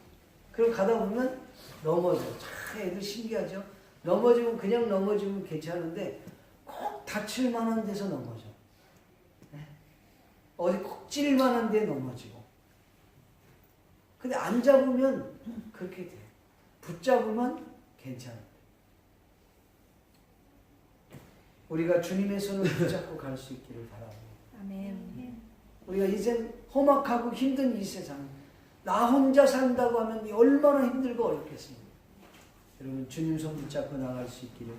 그리고 가다 보면 넘어져. 참 애들 신기하죠? 넘어지면 그냥 넘어지면 괜찮은데 꼭 다칠 만한 데서 넘어져. 네? 어디 콕 찔 만한 데 넘어지고. 근데 안 잡으면 그렇게 돼. 붙잡으면 괜찮아. 우리가 주님의 손을 붙잡고 갈 수 있기를 바랍니다. 아멘. 우리가 이제 험악하고 힘든 이 세상, 나 혼자 산다고 하면 얼마나 힘들고 어렵겠습니까? 여러분 주님 손 붙잡고 나갈 수 있기를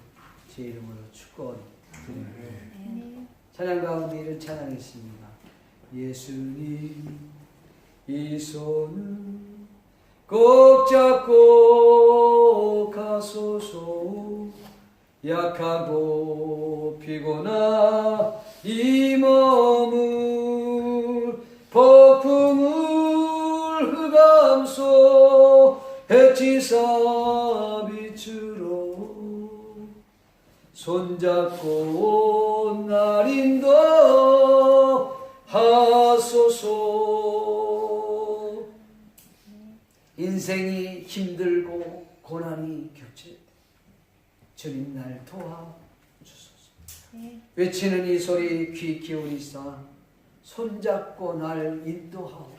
제 이름으로 축원드립니다. 찬양 가운데 이를 찬양했습니다. 예수님 이 손을 꼭 잡고 가소서. 약하고 피곤한 이 몸을 폭풍을 흑암소 해치사 빛으로 손잡고 날 인도하소서. 인생이 힘들고 고난이 겹칠 때 주님 날 도와주소서. 외치는 이 소리 귀 기울이사 손잡고 날 인도하옵소서.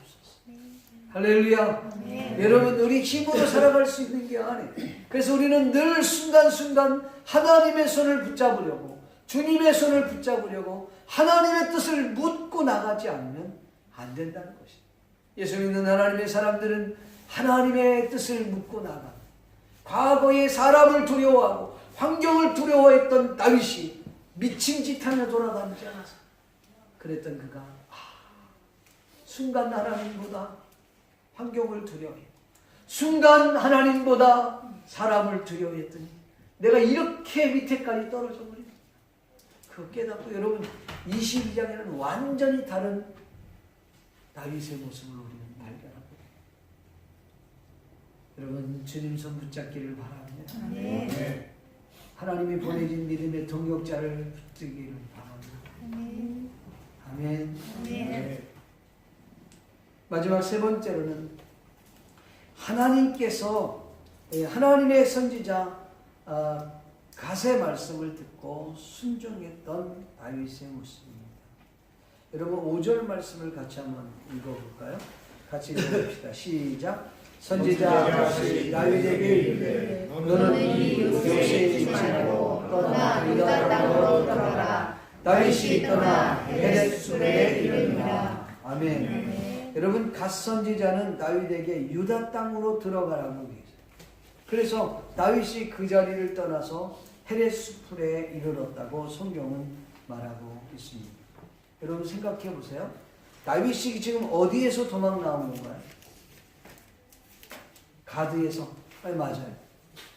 할렐루야. 여러분 우리 힘으로 살아갈 수 있는 게 아니에요. 그래서 우리는 늘 순간순간 하나님의 손을 붙잡으려고 주님의 손을 붙잡으려고 하나님의 뜻을 묻고 나가지 않으면 안 된다는 것입니다. 예수 믿는 하나님의 사람들은 하나님의 뜻을 묻고 나가. 과거에 사람을 두려워하고 환경을 두려워했던 다윗이 미친 짓 하며 돌아다니지 않았어. 그랬던 그가 순간 하나님보다 환경을 두려워해. 순간 하나님보다 사람을 두려워했더니 내가 이렇게 밑에까지 떨어져 버린다. 그거 깨닫고 여러분 22장에는 완전히 다른 다윗의 모습을 우리는 발견합니다. 여러분 주님 손 붙잡기를 바랍니다. 네. 하나님이 보내진 믿음의 동역자를 붙들기를 바랍니다. 아멘. 네. 마지막 세 번째로는 하나님께서 하나님의 선지자 갓의 말씀을 듣고 순종했던 다윗의 모습입니다. 여러분 5절 말씀을 같이 한번 읽어볼까요? 같이 읽어봅시다. 시작. 선지자 다윗에게 이르되 너는 이 요새에 있지 말고 떠나 유다 땅으로 들어가라. 다윗이 떠나 헤레스술에 이르니라. 아멘. 여러분 갓 선지자는 다윗에게 유다 땅으로 들어가라고 얘기했어요. 그래서 다윗이 그 자리를 떠나서 헤레스풀에 이르렀다고 성경은 말하고 있습니다. 여러분 생각해 보세요. 다윗이 지금 어디에서 도망 나온 건가요? 가드에서. 아니 맞아요.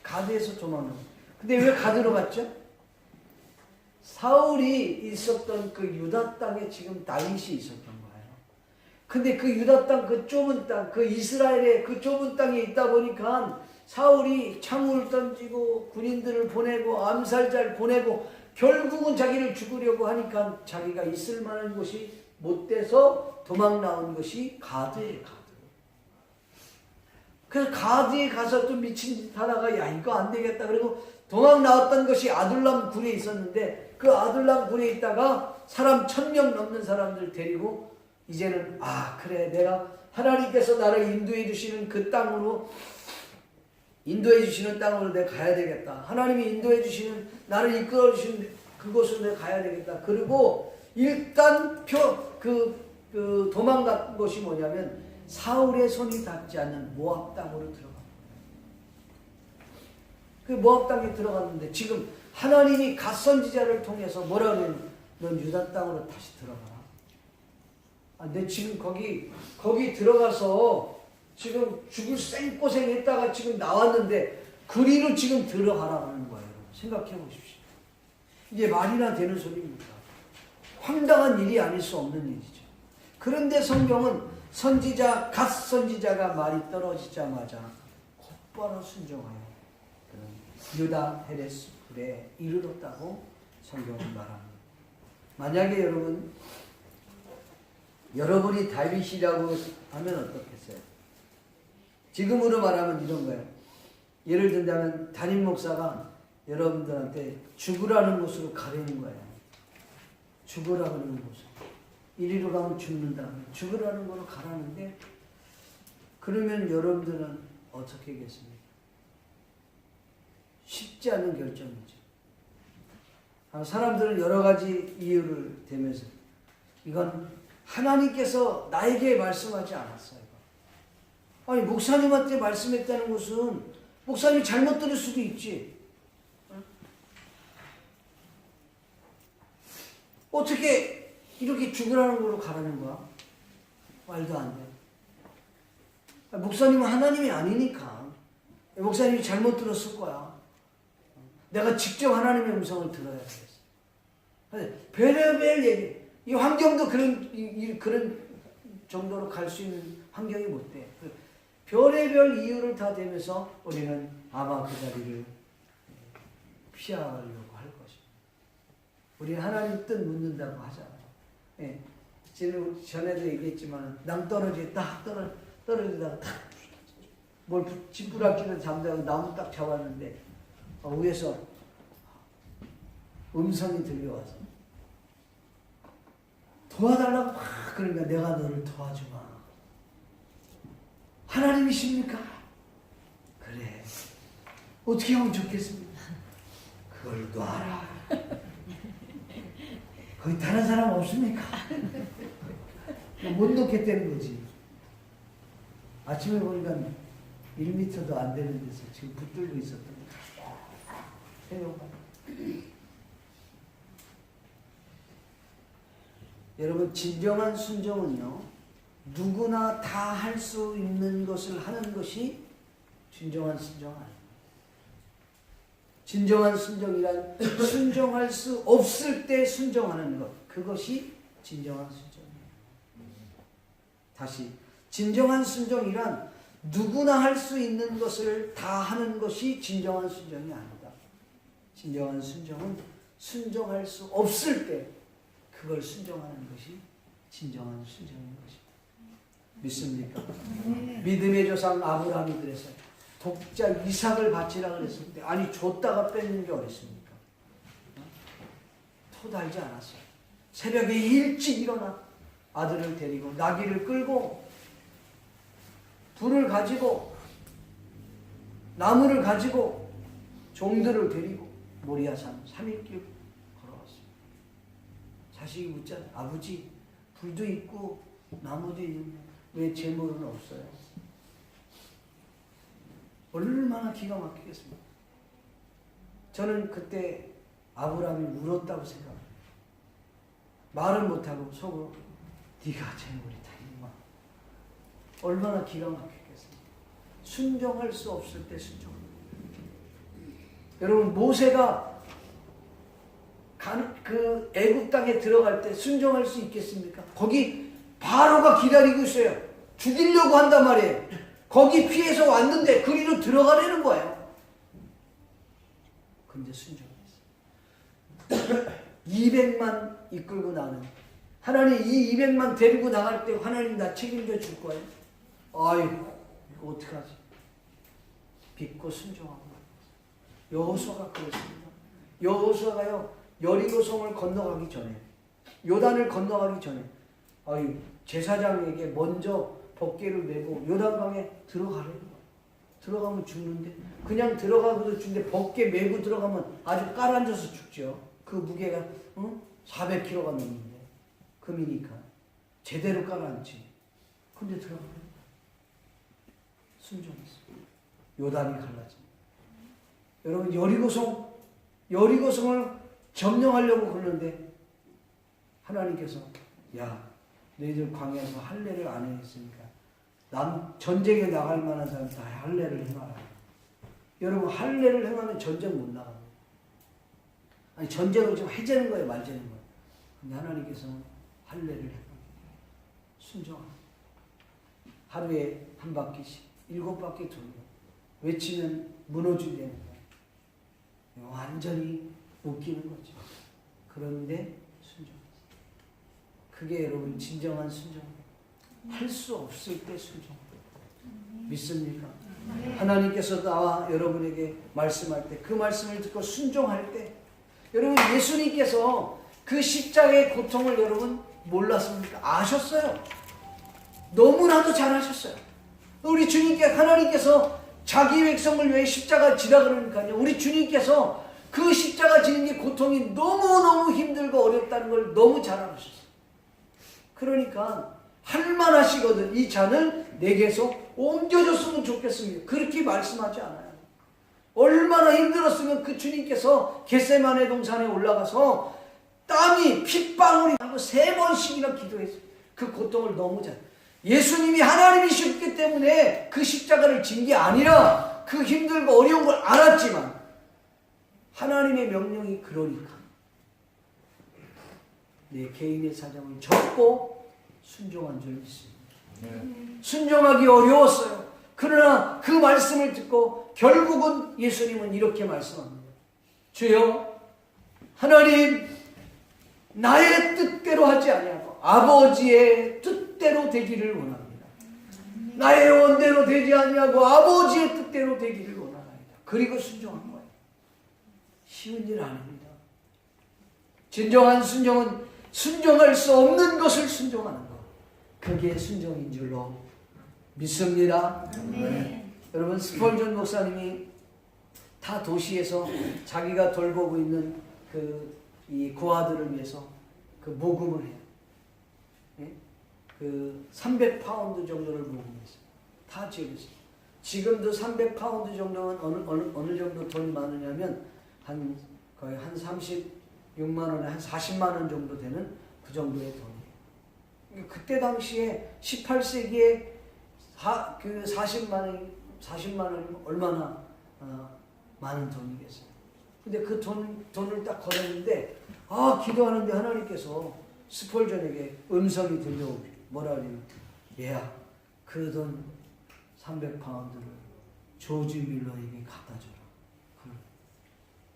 가드에서 도망 나온. 근데 왜 가드로 갔죠? 사울이 있었던 그 유다 땅에 지금 다윗이 있었던 거예요. 근데 그 유다 땅, 그 좁은 땅, 그 이스라엘의 그 좁은 땅에 있다 보니까 사울이 창을 던지고 군인들을 보내고 암살자를 보내고 결국은 자기를 죽으려고 하니까 자기가 있을 만한 곳이 못 돼서 도망 나온 것이 가드예요. 가드. 그래서 가드에 가서 또 미친 짓 하다가 야 이거 안 되겠다 그리고 도망 나왔던 것이 아둘람 굴에 있었는데 그 아둘람 굴에 있다가 사람 1000명 넘는 사람들 데리고 이제는 그래 내가 하나님께서 나를 인도해 주시는 그 땅으로 인도해 주시는 땅으로 내가 가야 되겠다. 하나님이 인도해 주시는 나를 이끌어 주시는 그곳으로 내가 가야 되겠다. 그리고 일단 도망간 것이 뭐냐면 사울의 손이 닿지 않는 모압 땅으로 들어가. 그 모압 땅에 들어갔는데 지금 하나님이 갓 선지자를 통해서 뭐라 그래요? 넌 유다 땅으로 다시 들어가라. 근데 지금 거기 들어가서 지금 죽을 생고생 했다가 지금 나왔는데 그리로 지금 들어가라고 하는 거예요. 생각해 보십시오. 이게 말이나 되는 소리입니까? 황당한 일이 아닐 수 없는 일이죠. 그런데 성경은 갓 선지자가 말이 떨어지자마자 곧바로 순종하여 유다 헤레스 굴에 이르렀다고 성경은 말합니다. 만약에 여러분이 다윗이라고 하면 어떻겠어요? 지금으로 말하면 이런 거예요. 예를 들자면 담임 목사가 여러분들한테 죽으라는 곳으로 가려는 거예요. 죽으라고 하는 곳으로. 이리로 가면 죽는다. 죽으라는 곳으로 가라는데 그러면 여러분들은 어떻게 하겠습니까? 쉽지 않은 결정이죠. 사람들은 여러 가지 이유를 대면서 이건 하나님께서 나에게 말씀하지 않았어요. 아니 목사님한테 말씀했다는 것은 목사님이 잘못 들을 수도 있지. 어떻게 이렇게 죽으라는 걸로 가라는 거야? 말도 안 돼. 목사님은 하나님이 아니니까 목사님이 잘못 들었을 거야. 내가 직접 하나님의 음성을 들어야 되겠어. 별의별 얘기. 이 환경도 그런 정도로 갈 수 있는 환경이 못 돼. 별의별 이유를 다 대면서 우리는 아마 그 자리를 피하려고 할 것입니다. 우리는 하나님 뜻 묻는다고 하잖아요. 예. 전에도 얘기했지만 낭떠러지에 딱 떨어지다가 뭘 짓부락지를 잠자고 나무 딱 잡았는데 위에서 음성이 들려와서 도와달라고 막 그러니까 내가 너를 도와주마. 하나님이십니까? 그래. 어떻게 하면 좋겠습니까? 그걸 놔라. 거기 다른 사람 없습니까? 못 놓겠다는 거지. 아침에 보니까 1m도 안 되는 데서 지금 붙들고 있었던 거예요. 여러분 진정한 순종은요. 누구나 다 할 수 있는 것을 하는 것이 진정한 순종 아닙니다. 진정한 순종이란 순종할 수 없을 때 순종하는 것. 그것이 진정한 순종이에요. 다시 진정한 순종이란 누구나 할 수 있는 것을 다 하는 것이 진정한 순종이 아니다. 진정한 순종은 순종할 수 없을 때 그걸 순종하는 것이 진정한 순종인 것입니다. 믿습니까? 믿음의 조상 아브라함이 그랬어요. 독자 이삭을 바치라 그랬을 때 아니 줬다가 뺏는 게 어렵습니까? 토달지 않았어요. 새벽에 일찍 일어나 아들을 데리고 나귀를 끌고 불을 가지고 나무를 가지고 종들을 데리고 모리아산 3일길 걸어왔어요. 자식이 묻잖아요. 아버지 불도 있고 나무도 있는데 왜 재물은 없어요? 얼마나 기가 막히겠습니까? 저는 그때 아브라함이 울었다고 생각합니다. 말은 못하고 속으로 네가 재물이다 이놈아. 얼마나 기가 막히겠습니까? 순종할 수 없을 때 순종합니다. 여러분 모세가 그 애굽 땅에 들어갈 때 순종할 수 있겠습니까? 거기 바로가 기다리고 있어요. 죽이려고 한단 말이에요. 거기 피해서 왔는데 그리로 들어가려는 거예요. 근데 순종했어요. 200만 이끌고 나는 하나님 이 200만 데리고 나갈 때 하나님 나 책임져 줄 거예요. 아이고 이거 어떡하지? 믿고 순종하고 여호수아가 그랬습니다. 여호수아가요 여리고성을 건너가기 전에, 요단을 건너가기 전에 제사장에게 먼저 법궤를 메고 요단강에 들어가래요. 들어가면 죽는데, 그냥 들어가고도 죽는데 법궤 메고 들어가면 아주 깔아앉아서 죽죠. 그 무게가 400kg가 넘는데, 금이니까 제대로 깔아앉지. 근데 들어가요. 순종했어. 요단이 갈라집니다. 여러분, 여리고성을 점령하려고 그러는데 하나님께서 야, 너희들 광야에서 할례를 안 했으니까 전쟁에 나갈 만한 사람 다 할례를 행하라. 여러분, 할례를 행하면 전쟁 못 나갑니다. 아니, 전쟁을 좀 해제는 거예요, 말자는 거예요. 근데 하나님께서는 할례를 행합니다. 순종합니다. 하루에 한 바퀴씩 7바퀴 돌려 외치면 무너지게 되는 거예요. 완전히 웃기는 거죠. 그런데 순종했어요. 그게 여러분 진정한 순종이에요. 할 수 없을 때 순종. 믿습니까? 하나님께서 나와 여러분에게 말씀할 때, 그 말씀을 듣고 순종할 때, 여러분 예수님께서 그 십자가의 고통을 여러분 몰랐습니까? 아셨어요. 너무나도 잘 아셨어요. 우리 주님께, 하나님께서 자기 백성을 위해 십자가 지라 그러니까요. 우리 주님께서 그 십자가 지는 게 고통이 너무너무 힘들고 어렵다는 걸 너무 잘 알으셨어요. 그러니까 할만하시거든. 이 잔을 내게서 옮겨줬으면 좋겠습니다. 그렇게 말씀하지 않아요. 얼마나 힘들었으면 그 주님께서 겟세마네 동산에 올라가서 땀이 핏방울이 나고 3번씩이나 기도했어요. 그 고통을 너무 잘. 예수님이 하나님이셨기 때문에 그 십자가를 진 게 아니라 그 힘들고 어려운 걸 알았지만 하나님의 명령이 그러니까 내 개인의 사정을 접고 순종한 줄 믿습니다. 순종하기 어려웠어요. 그러나 그 말씀을 듣고 결국은 예수님은 이렇게 말씀합니다. 주여, 하나님, 나의 뜻대로 하지 아니하고 아버지의 뜻대로 되기를 원합니다. 나의 원대로 되지 아니하고 아버지의 뜻대로 되기를 원합니다. 그리고 순종한 거예요. 쉬운 일 아닙니다. 진정한 순종은 순종할 수 없는 것을 순종하는 것. 그게 순종인 줄로 믿습니다. 여러분, 스펄전 목사님이 타 도시에서 자기가 돌보고 있는 이 고아들을 위해서 그 모금을 해요. 예? 그 300파운드 정도를 모금했어요. 타 지역에서. 지금도 300파운드 정도는 어느 정도 돈이 많으냐면 거의 한 36만 원에 한 40만 원 정도 되는 그 정도의 돈이에요. 그때 당시에 18세기에 그 40만 원이면 얼마나 많은 돈이겠어요. 근데 그 돈을 딱 걸었는데, 기도하는데 하나님께서 스펄전에게 음성이 들려오고, 뭐라 그러냐면, 얘야, 그 돈 300파운드를 조지 밀러에게 갖다 줘라.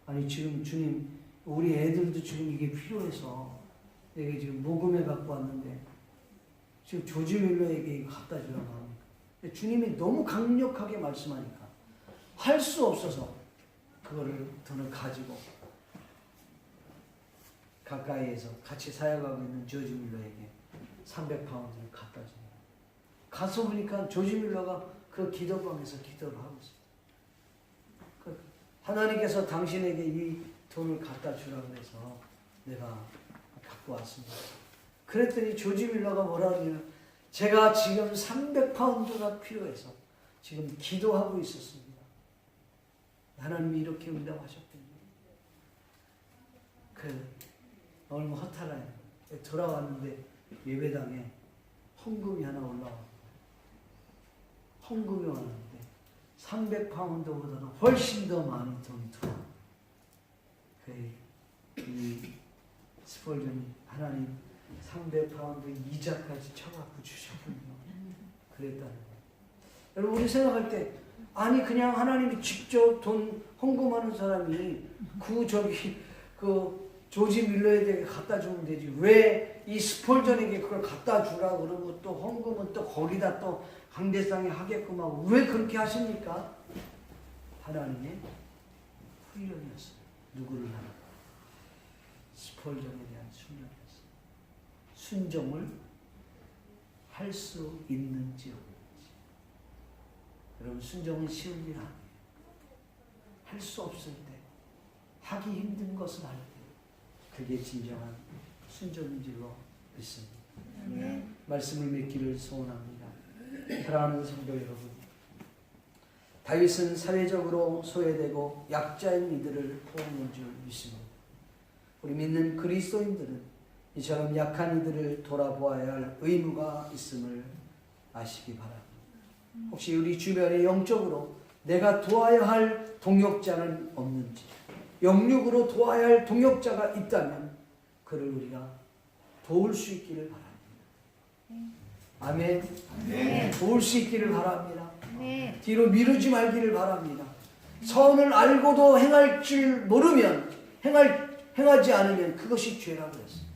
아니, 지금 주님, 우리 애들도 지금 이게 필요해서 내가 지금 모금해 갖고 왔는데, 지금 조지 밀러에게 이거 갖다 주라고 합니까? 주님이 너무 강력하게 말씀하니까 할 수 없어서 그거를 돈을 가지고 가까이에서 같이 사역하고 있는 조지 밀러에게 300파운드를 갖다 줍니다. 가서 보니까 조지 밀러가 그 기도방에서 기도를 하고 있습니다. 하나님께서 당신에게 이 돈을 갖다 주라고 해서 내가 갖고 왔습니다. 그랬더니 조지 밀러가 뭐라 그러냐면, 제가 지금 300파운드가 필요해서 지금 기도하고 있었습니다. 하나님이 이렇게 응답하셨군요. 오늘 허탈해요. 돌아왔는데 예배당에 헌금이 하나 올라왔어요. 헌금이 왔는데 300파운드보다는 훨씬 더 많은 돈이 들어와요. 이 스펄전이 하나님 300파운드 이자까지 쳐갖고 주셨군요. 그랬다는 거예요. 여러분, 우리 생각할 때, 아니 그냥 하나님이 직접 돈 헌금하는 사람이 그 조지 밀러에게 갖다 주면 되지, 왜 이 스펄전에게 그걸 갖다 주라 그러고 또 헌금은 또 거기다 또 강대상에 하게끔 하고 왜 그렇게 하십니까? 하나님의 훈련이었어요. 누구를 하나? 스폴전에 대한 훈련이었어요. 순종을 할 수 있는지 없는지. 여러분, 순종은 쉬운 일 아니에요. 할 수 없을 때, 하기 힘든 것을 할 때, 그게 진정한 순종인 줄로 믿습니다. 말씀을 맺기를 소원합니다. 사랑하는 성도 여러분, 다윗은 사회적으로 소외되고 약자인 이들을 포옹한 줄 믿습니다. 우리 믿는 그리스도인들은 이처럼 약한 이들을 돌아보아야 할 의무가 있음을 아시기 바랍니다. 혹시 우리 주변에 영적으로 내가 도와야 할 동역자는 없는지, 영육으로 도와야 할 동역자가 있다면 그를 우리가 도울 수 있기를 바랍니다. 아멘. 네. 도울 수 있기를 바랍니다. 네. 뒤로 미루지 말기를 바랍니다. 선을 알고도 행할 줄 모르면, 행하지 않으면 그것이 죄라고 했어요.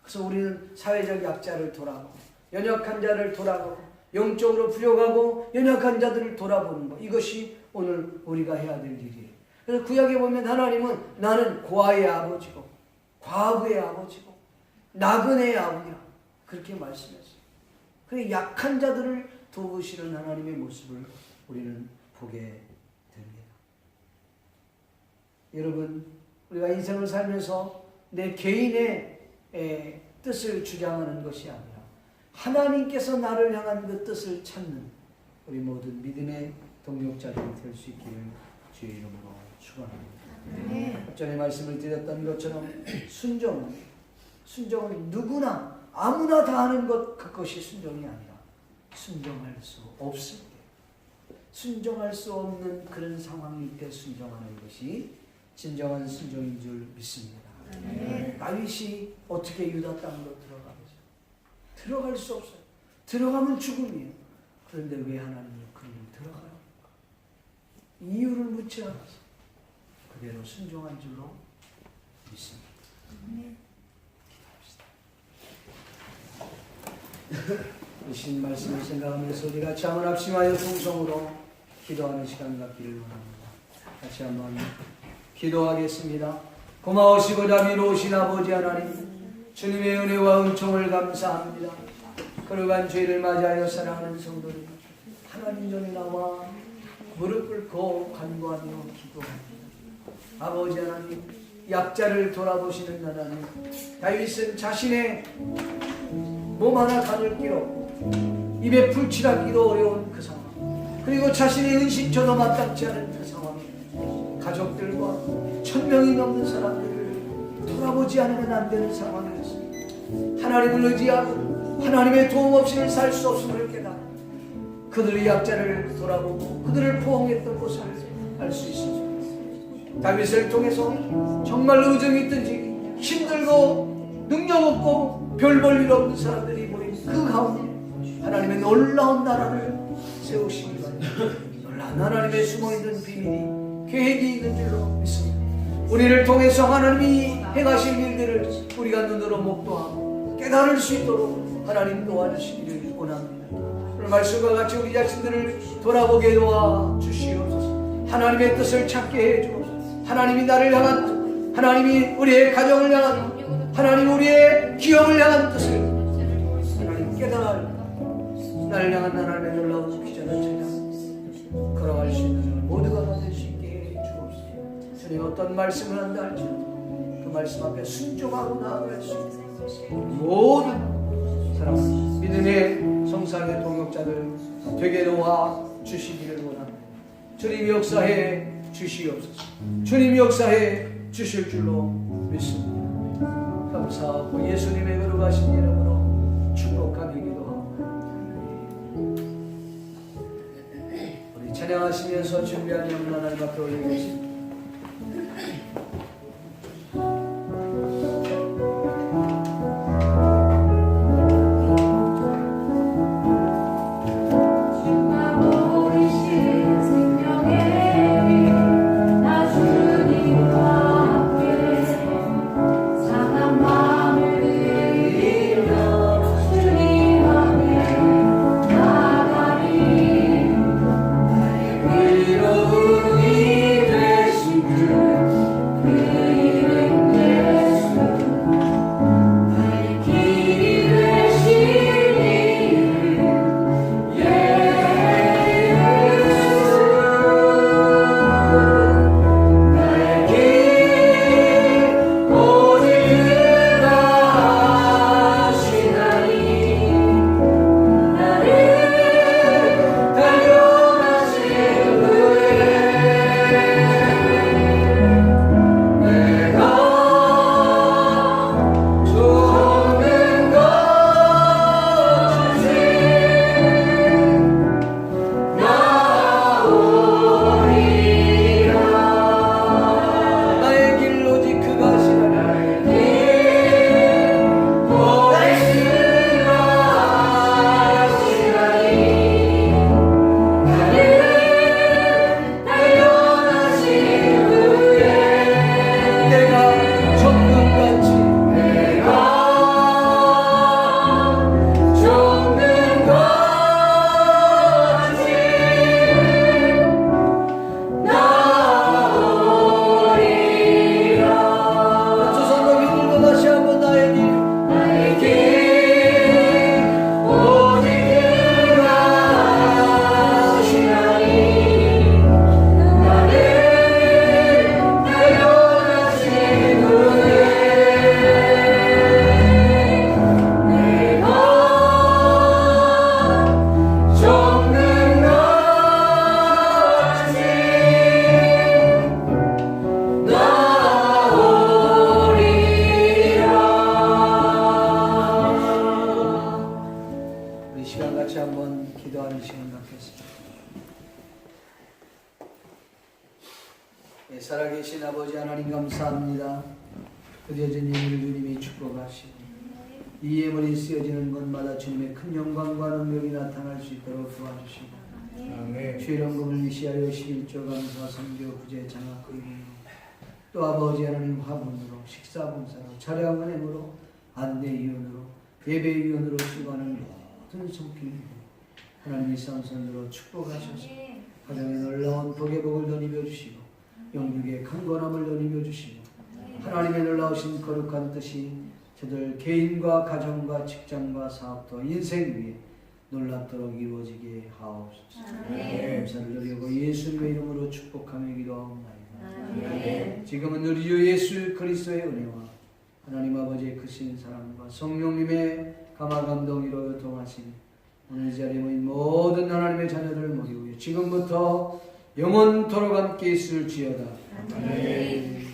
그래서 우리는 사회적 약자를 돌아보고, 연약한 자를 돌아보고, 영적으로 부족하고 연약한 자들을 돌아보는 것, 이것이 오늘 우리가 해야 될 일이에요. 그래서 구약에 보면 하나님은 나는 고아의 아버지고 과부의 아버지고 나그네의 아버지라 그렇게 말씀했어요. 그 약한 자들을 도우시는 하나님의 모습을 우리는 보게 됩니다. 여러분, 우리가 인생을 살면서 내 개인의 뜻을 주장하는 것이 아니라 하나님께서 나를 향한 그 뜻을 찾는 우리 모든 믿음의 동력자들이 될 수 있기를 주의 이름으로 축원합니다. 전에 말씀을 드렸던 것처럼 순종은 누구나 아무나 다 하는 것, 그것이 순종이 아니라 순종할 수 없을 때, 순종할 수 없는 그런 상황일 때 순종하는 것이 진정한 순종인 줄 믿습니다. 다윗이 어떻게 유다 땅으로 들어가겠어요? 들어갈 수 없어요. 들어가면 죽음이에요. 그런데 왜 하나님이 그를 들어가요? 이유를 묻지 않아서 그대로 순종한 줄로 믿습니다. 기도합시다. 신 말씀을 생각하면서 우리 같이 한번 합심하여 통성으로 기도하는 시간 갖기를 원합니다. 같이 한번 기도하겠습니다. 고마우시고 자비로우신 아버지 하나님, 주님의 은혜와 은총을 감사합니다. 거룩한 죄를 맞이하여 사랑하는 성도들, 하나님 전에 나와 무릎 꿇고 간구하며 기도합니다. 아버지 하나님, 약자를 돌아보시는 하나님, 다윗은 자신의 몸 하나 가눌 길 없고 입에 풀칠하기도 어려운 그 상황, 그리고 자신의 은식처도 마땅치 않은 그 상황에 가족들과 1000명이 넘는 사람들을 돌아보지 않으면 안 되는 상황이었습니다. 하나님을 의지하고 하나님의 도움 없이는 살 수 없음을 깨닫고 그들의 약자를 돌아보고 그들을 포옹했던 것을 알 수 있습니다. 다윗을 통해서 정말 의정이 있든지 힘들고 능력 없고 별 볼 일 없는 사람들이 모인 그 가운데 하나님의 놀라운 나라를 세우시기 바랍니다. 놀라운 하나님의 숨어있는 비밀이 계획이 있는 줄로 믿습니다. 우리를 통해서 하나님이 행하실 일들을 우리가 눈으로 목도하고 깨달을 수 있도록 하나님 도와주시기를 원합니다. 오늘 말씀과 같이 우리 자신들을 돌아보게 도와주시옵소서. 하나님의 뜻을 찾게 해주옵소서. 하나님이 나를 향한 뜻, 하나님이 우리의 가정을 향한 뜻, 하나님 우리의 기업을 향한 뜻을 하나님 깨달아 나를 향한 하나님의 놀라운 비전을 찾아 걸어갈 수 있는 모두가 받을 수 있게 해주옵소서. 주님 어떤 말씀을 한다 할지라도 그 말씀 앞에 순종하고 나아갈 수 있는 모든 사랑하는 믿음의 성상의 동역자들 되게 도와 주시기를 원합니다. 주님이 역사해 주시옵소서. 주님이 역사해 주실 줄로 믿습니다. 감사하고 예수님의 거룩하신 이름으로 축복하며 기도하고 우리 찬양하시면서 준비한 영혼 하나님 앞에 올리겠습니다. 위로운 이들 기도하는 시간 갖겠습니다. 네, 살아계신 아버지 하나님 감사합니다. 그대진 예물을 주님이 축복하시고 이 예물이 쓰여지는 곳마다 주님의 큰 영광과 능력이 나타날 수 있도록 도와주시고 아멘. 죄령금을 위시하여 11조 감사 성교 구제 장학 의무로 또 아버지 하나님 화분으로 식사봉사로 차량 은행으로 안내위원으로 예배위원으로 수고하는 모든 손길 하나님의 선선으로 축복하셔서 가정에 놀라운 복의 복을 더 입혀주시고 영육의 강건함을 더 입혀주시고 하나님의 놀라우신 거룩한 뜻이 저들 개인과 가정과 직장과 사업과 인생 위에 놀랍도록 이루어지게 하옵소서. 감사를 드리고 예수님의 이름으로 축복하며 기도하옵나이다. 지금은 우리 주 예수 그리스도의 은혜와 하나님 아버지의 크신 사랑과 성령님의 감화 감동으로 교통하시니 오늘 자리에 모인 모든 하나님의 자녀들 모이고 지금부터 영원토록 함께 있을지어다. 아멘.